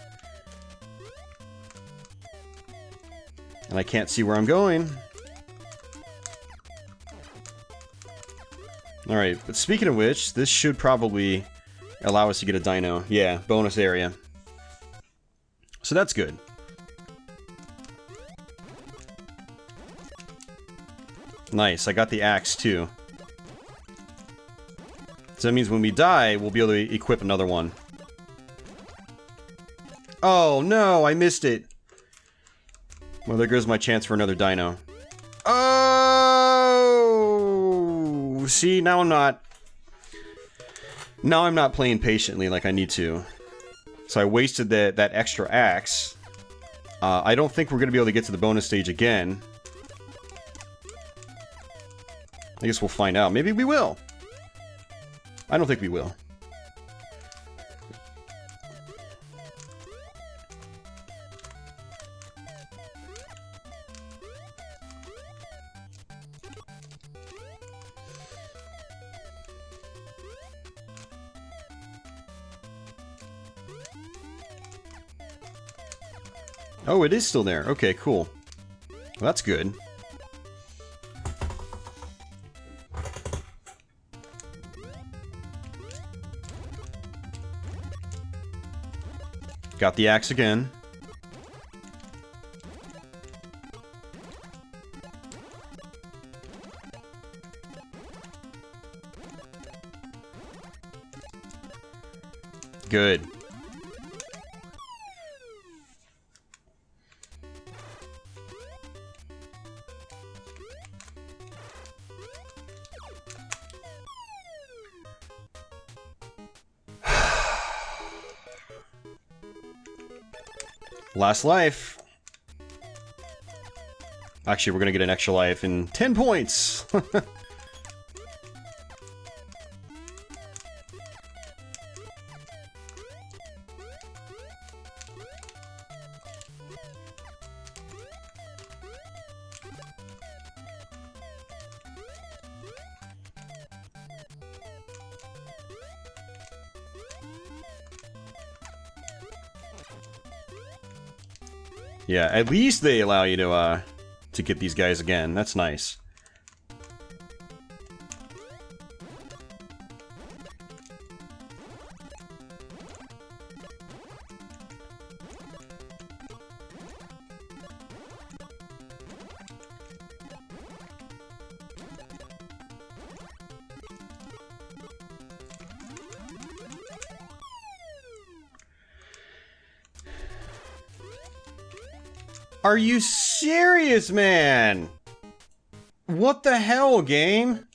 And I can't see where I'm going. Alright, but speaking of which, this should probably allow us to get a dino. Yeah, bonus area. So that's good. Nice, I got the axe too. So that means when we die, we'll be able to equip another one. Oh no, I missed it. Well, there goes my chance for another dino. Oh! See, now I'm not playing patiently like I need to. So I wasted that extra axe. I don't think we're going to be able to get to the bonus stage again. I guess we'll find out. Maybe we will. I don't think we will. Oh, it is still there. Okay, cool. Well, that's good. Got the axe again. Good. Last life. Actually, we're gonna get an extra life in 10 points. Yeah, at least they allow you to get these guys again. That's nice. Are you serious, man? What the hell, game?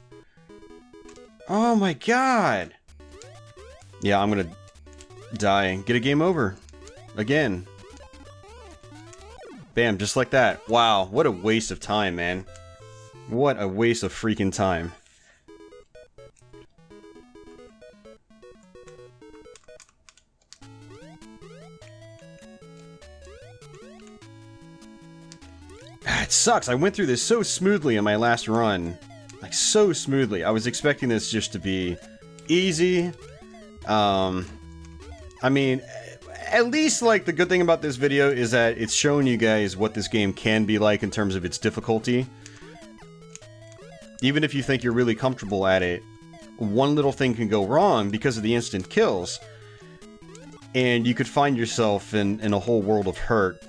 Oh my god. Yeah, I'm gonna die and get a game over. Again. Bam, just like that. Wow, what a waste of time, man. What a waste of freaking time. It sucks. I went through this so smoothly in my last run. Like, so smoothly. I was expecting this just to be easy. I mean, at least, like, the good thing about this video is that it's showing you guys what this game can be like in terms of its difficulty. Even if you think you're really comfortable at it, one little thing can go wrong because of the instant kills. And you could find yourself in a whole world of hurt.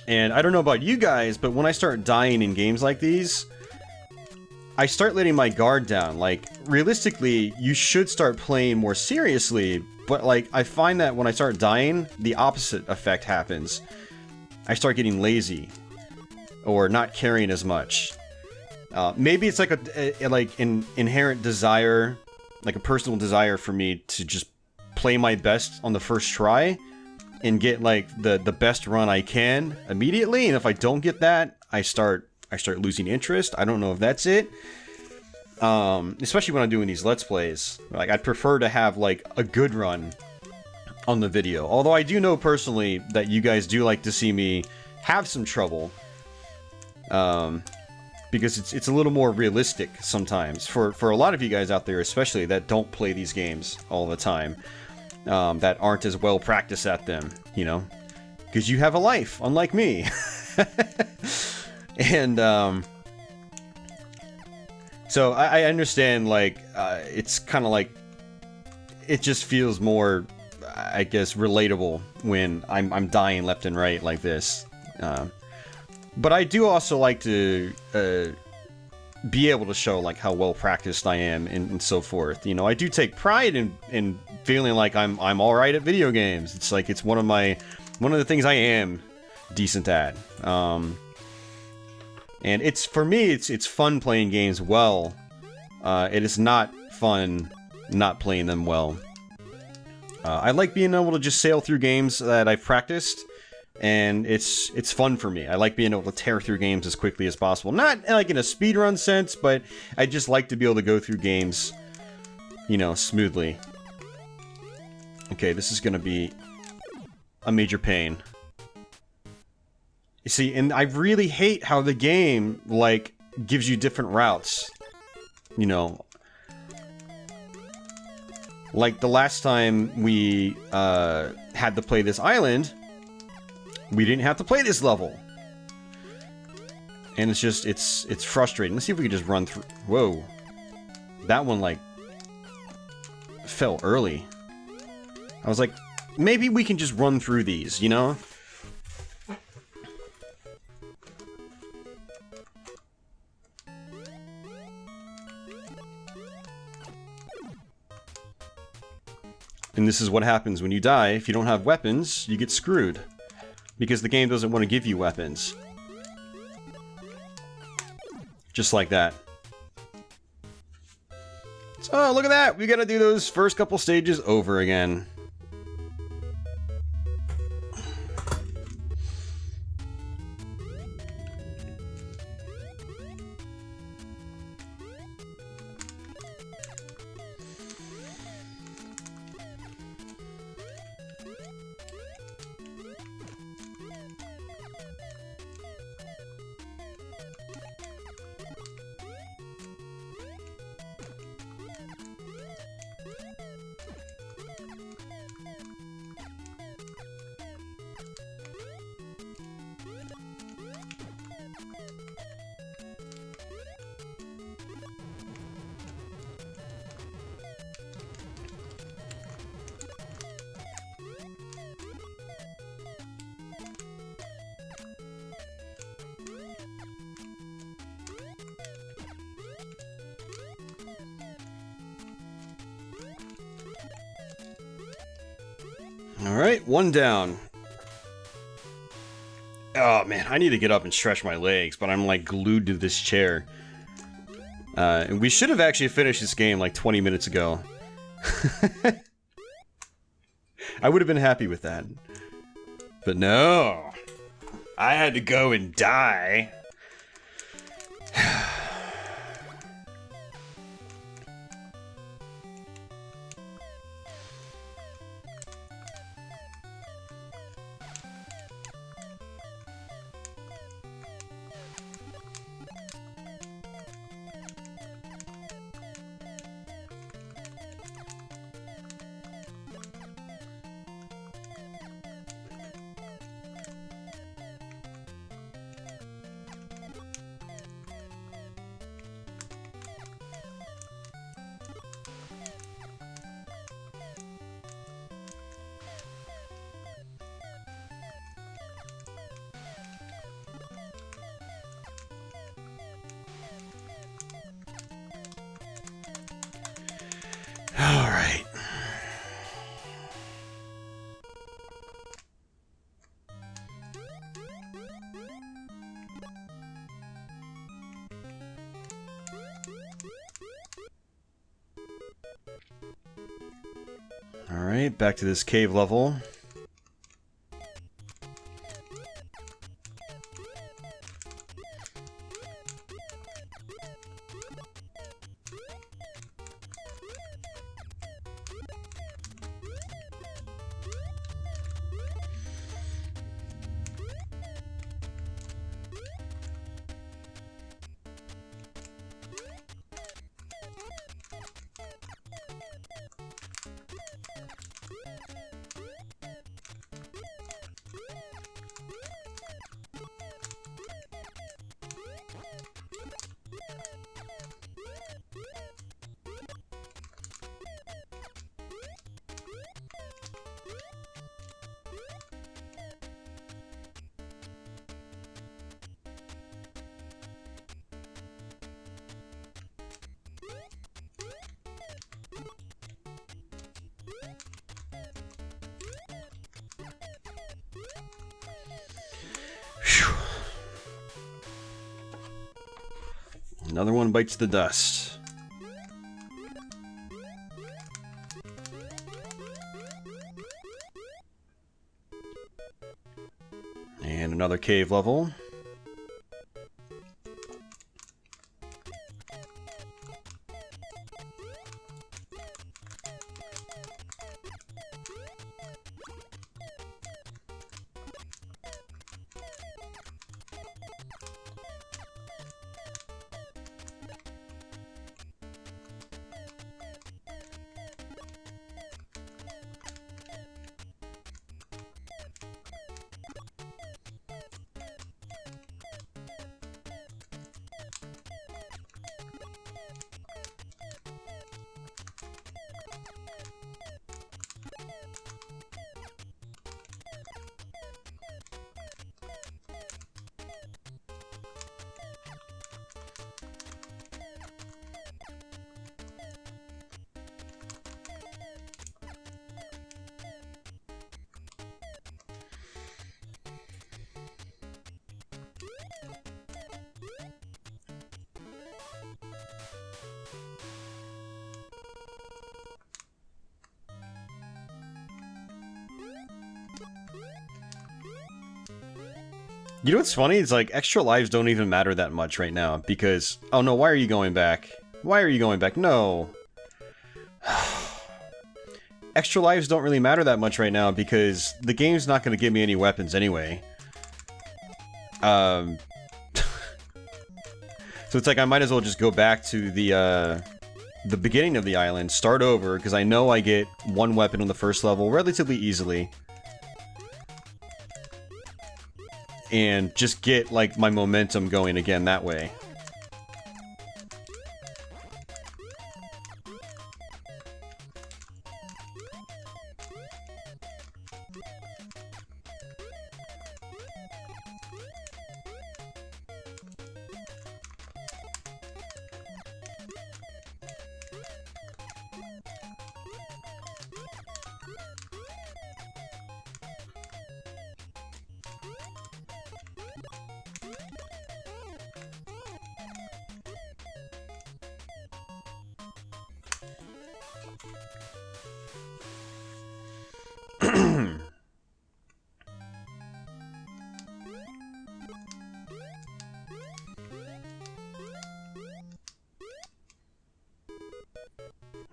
And I don't know about you guys, but when I start dying in games like these, I start letting my guard down. Like, realistically, you should start playing more seriously, but, like, I find that when I start dying, the opposite effect happens. I start getting lazy, or not caring as much. Maybe it's like an inherent desire, like a personal desire for me to just play my best on the first try, and get, like, the best run I can immediately, and if I don't get that, I start losing interest. I don't know if that's it. Especially when I'm doing these Let's Plays. Like, I'd prefer to have, like, a good run on the video. Although I do know personally that you guys do like to see me have some trouble. Because it's a little more realistic sometimes. For a lot of you guys out there, especially, that don't play these games all the time. That aren't as well practiced at them, you know? Because you have a life, unlike me. And, so I understand, like, it's kind of like, it just feels more, I guess, relatable when I'm dying left and right like this. But I do also like to be able to show, like, how well practiced I am and so forth. You know, I do take pride in feeling like I'm all right at video games. It's like, it's one of the things I am decent at. And it's, for me, it's fun playing games well. It is not fun not playing them well. I like being able to just sail through games that I've practiced, and it's fun for me. I like being able to tear through games as quickly as possible. Not like in a speedrun sense, but I just like to be able to go through games, you know, smoothly. Okay, this is gonna be a major pain. You see, and I really hate how the game, like, gives you different routes. You know, like the last time we had to play this island, we didn't have to play this level. And it's just, it's frustrating. Let's see if we can just run through. Whoa. That one, like, fell early. I was like, maybe we can just run through these, you know? And this is what happens when you die. If you don't have weapons, you get screwed. Because the game doesn't want to give you weapons. Just like that. So, look at that! We gotta do those first couple stages over again. Alright, one down. Oh man, I need to get up and stretch my legs, but I'm like glued to this chair. And we should have actually finished this game like 20 minutes ago. I would have been happy with that. But no. I had to go and die. All right. All right, back to this cave level. Another one bites the dust. And another cave level. You know what's funny? It's like extra lives don't even matter that much right now because... Oh no, why are you going back? Why are you going back? No. Extra lives don't really matter that much right now because the game's not going to give me any weapons anyway. So it's like I might as well just go back to the beginning of the island, start over, because I know I get one weapon on the first level relatively easily. And just get, like, my momentum going again that way.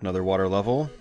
Another water level.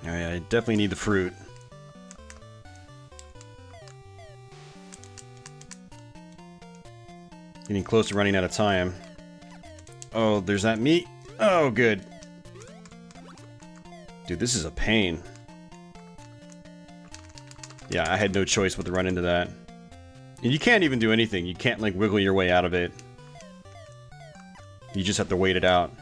Alright, I definitely need the fruit. Getting close to running out of time. Oh, there's that meat. Oh, good. Dude, this is a pain. Yeah, I had no choice but to run into that. And you can't even do anything. You can't, like, wiggle your way out of it. You just have to wait it out.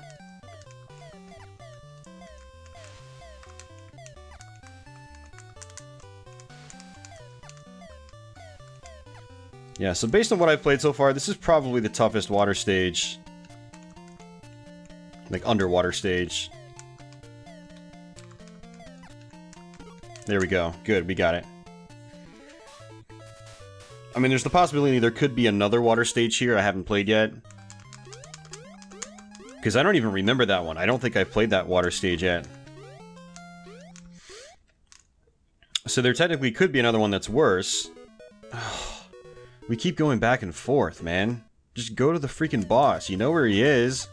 Yeah, so based on what I've played so far, this is probably the toughest water stage. Like, underwater stage. There we go. Good, we got it. I mean, there's the possibility there could be another water stage here I haven't played yet. Because I don't even remember that one. I don't think I've played that water stage yet. So there technically could be another one that's worse. We keep going back and forth, man. Just go to the freaking boss. You know where he is.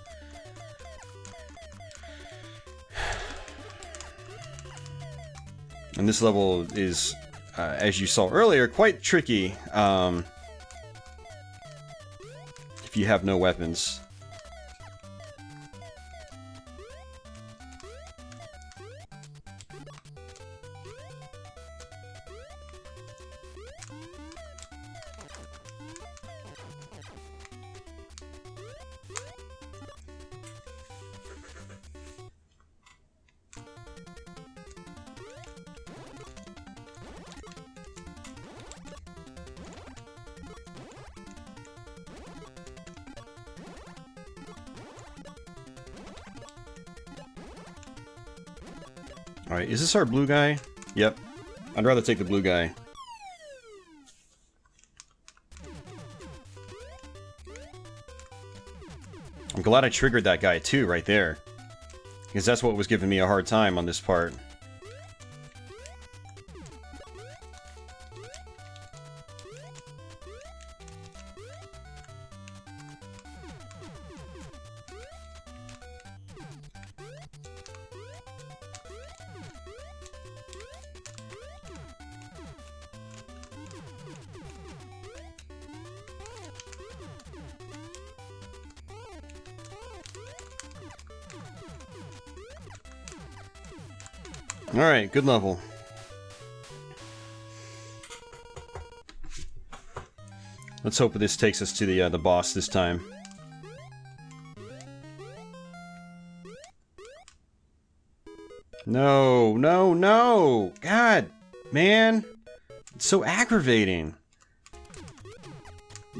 And this level is, as you saw earlier, quite tricky if you have no weapons. Alright, is this our blue guy? Yep. I'd rather take the blue guy. I'm glad I triggered that guy too, right there. Because that's what was giving me a hard time on this part. Alright, good level. Let's hope this takes us to the boss this time. No, no, no! God, man! It's so aggravating.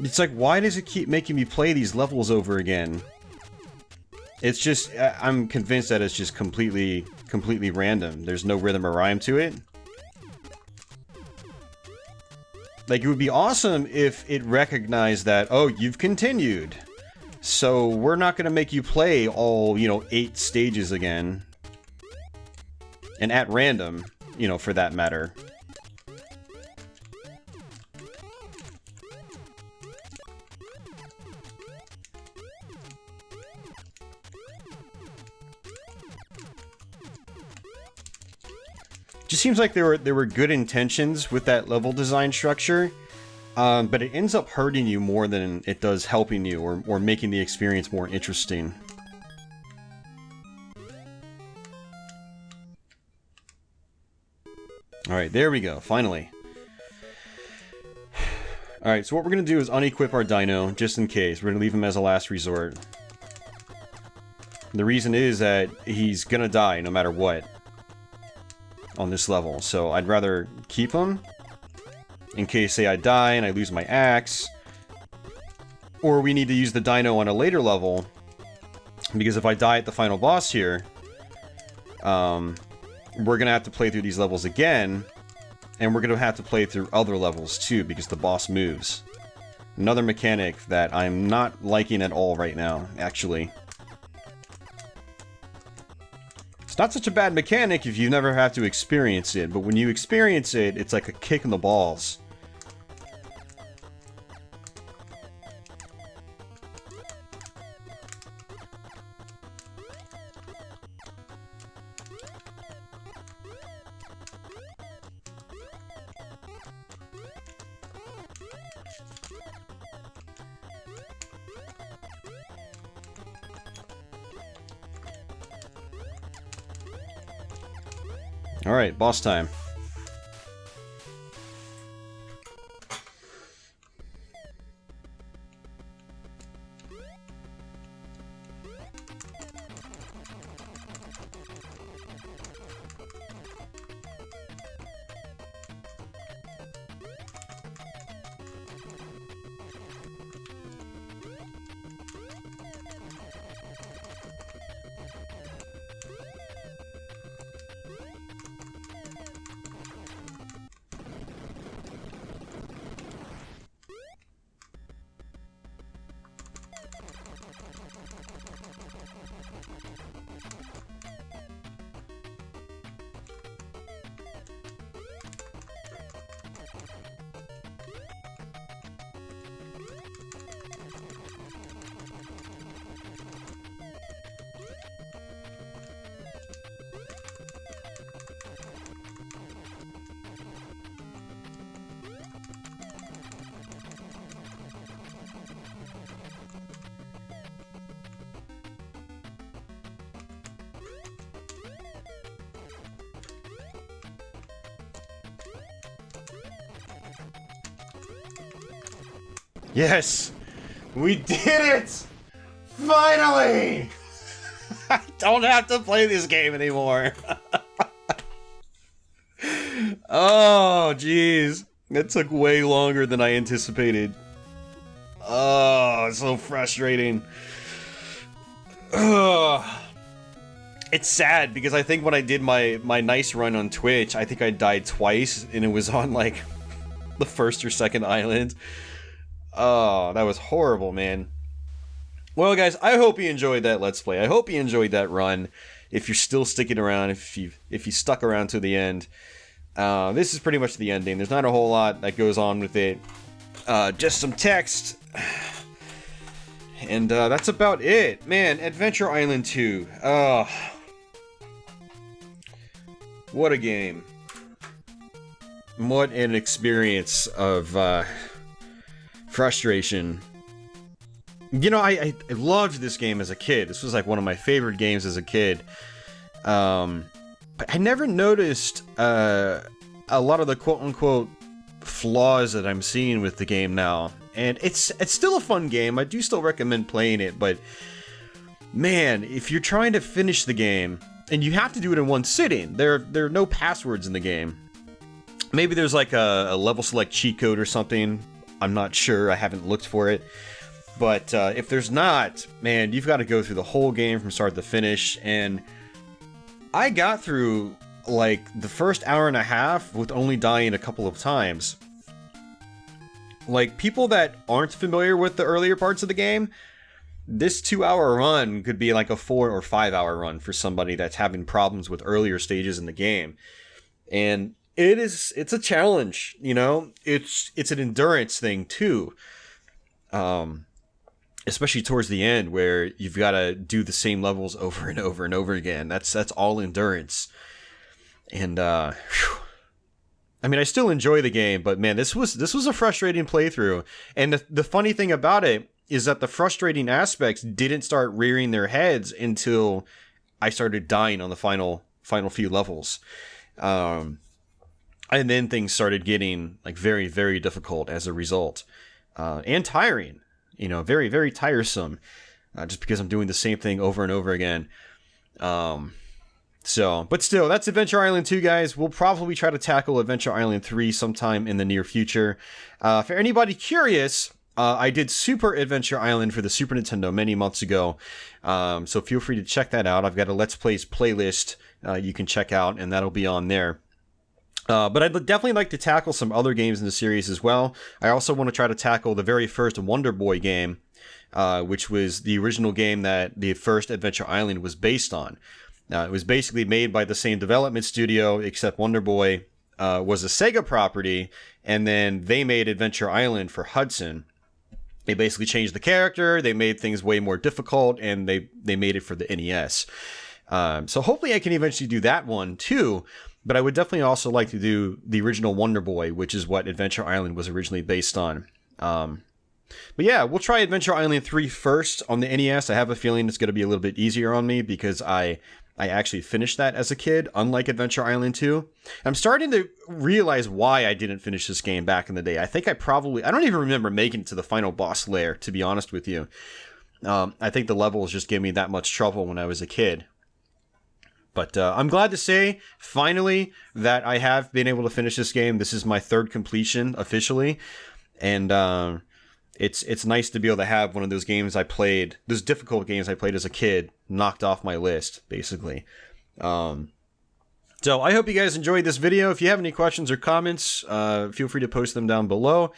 It's like, why does it keep making me play these levels over again? It's just, I'm convinced that it's just completely random. There's no rhythm or rhyme to it. Like, it would be awesome if it recognized that, oh, you've continued. So we're not going to make you play all, 8 stages again. And at random, for that matter. Just seems like there were good intentions with that level design structure, but it ends up hurting you more than it does helping you or making the experience more interesting. Alright, there we go, finally. Alright, so what we're going to do is unequip our dino, just in case. We're going to leave him as a last resort. The reason is that he's going to die no matter what on this level. So I'd rather keep him in case, say, I die and I lose my axe. Or we need to use the dino on a later level. Because if I die at the final boss here, we're going to have to play through these levels again. And we're going to have to play through other levels too, because the boss moves. Another mechanic that I'm not liking at all right now, actually. It's not such a bad mechanic if you never have to experience it, but when you experience it, it's like a kick in the balls. Alright, boss time. Yes! We did it! Finally! I don't have to play this game anymore. Oh, jeez. That took way longer than I anticipated. Oh, it's so frustrating. Ugh. It's sad because I think when I did my nice run on Twitch, I think I died twice and it was on like the first or second island. Oh, that was horrible, man. Well, guys, I hope you enjoyed that Let's Play. I hope you enjoyed that run. If you're still sticking around, if you stuck around to the end, this is pretty much the ending. There's not a whole lot that goes on with it. Just some text. And that's about it. Man, Adventure Island 2. What a game. What an experience of frustration. You know, I loved this game as a kid. This was like one of my favorite games as a kid. But I never noticed a lot of the quote-unquote flaws that I'm seeing with the game now. And it's still a fun game. I do still recommend playing it, but man, if you're trying to finish the game, and you have to do it in one sitting, there are no passwords in the game. Maybe there's like a level select cheat code or something. I'm not sure. I haven't looked for it. But if there's not, man, you've got to go through the whole game from start to finish. And I got through like the first hour and a half with only dying a couple of times. Like, people that aren't familiar with the earlier parts of the game, this 2-hour run could be like a 4 or 5 hour run for somebody that's having problems with earlier stages in the game. And it's a challenge, you know? It's an endurance thing too. Especially towards the end where you've got to do the same levels over and over and over again. That's all endurance. And I mean, I still enjoy the game, but man, this was a frustrating playthrough. And the funny thing about it is that the frustrating aspects didn't start rearing their heads until I started dying on the final few levels. And then things started getting like very, very difficult as a result, and tiring. Very, very tiresome, just because I'm doing the same thing over and over again. But still, that's Adventure Island 2, guys. We'll probably try to tackle Adventure Island 3 sometime in the near future. For anybody curious, I did Super Adventure Island for the Super Nintendo many months ago, so feel free to check that out. I've got a Let's Plays playlist you can check out, and that'll be on there. But I'd definitely like to tackle some other games in the series as well. I also want to try to tackle the very first Wonder Boy game, which was the original game that the first Adventure Island was based on. It was basically made by the same development studio, except Wonder Boy was a Sega property, and then they made Adventure Island for Hudson. They basically changed the character, they made things way more difficult, and they made it for the NES. So hopefully I can eventually do that one too, but I would definitely also like to do the original Wonder Boy, which is what Adventure Island was originally based on. But yeah, we'll try Adventure Island 3 first on the NES. I have a feeling it's going to be a little bit easier on me because I actually finished that as a kid, unlike Adventure Island 2. I'm starting to realize why I didn't finish this game back in the day. I think I don't even remember making it to the final boss lair, to be honest with you. I think the levels just gave me that much trouble when I was a kid. But I'm glad to say, finally, that I have been able to finish this game. This is my third completion, officially. And it's nice to be able to have one of those games I played, those difficult games I played as a kid, knocked off my list, basically. So I hope you guys enjoyed this video. If you have any questions or comments, feel free to post them down below,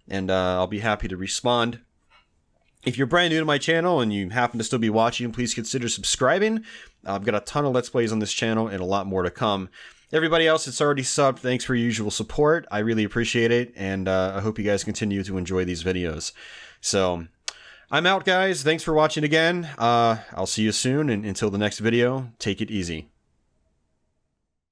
and I'll be happy to respond. If you're brand new to my channel and you happen to still be watching, please consider subscribing. I've got a ton of Let's Plays on this channel and a lot more to come. Everybody else that's already subbed, thanks for your usual support. I really appreciate it, and I hope you guys continue to enjoy these videos. So, I'm out, guys. Thanks for watching again. I'll see you soon, and until the next video, take it easy.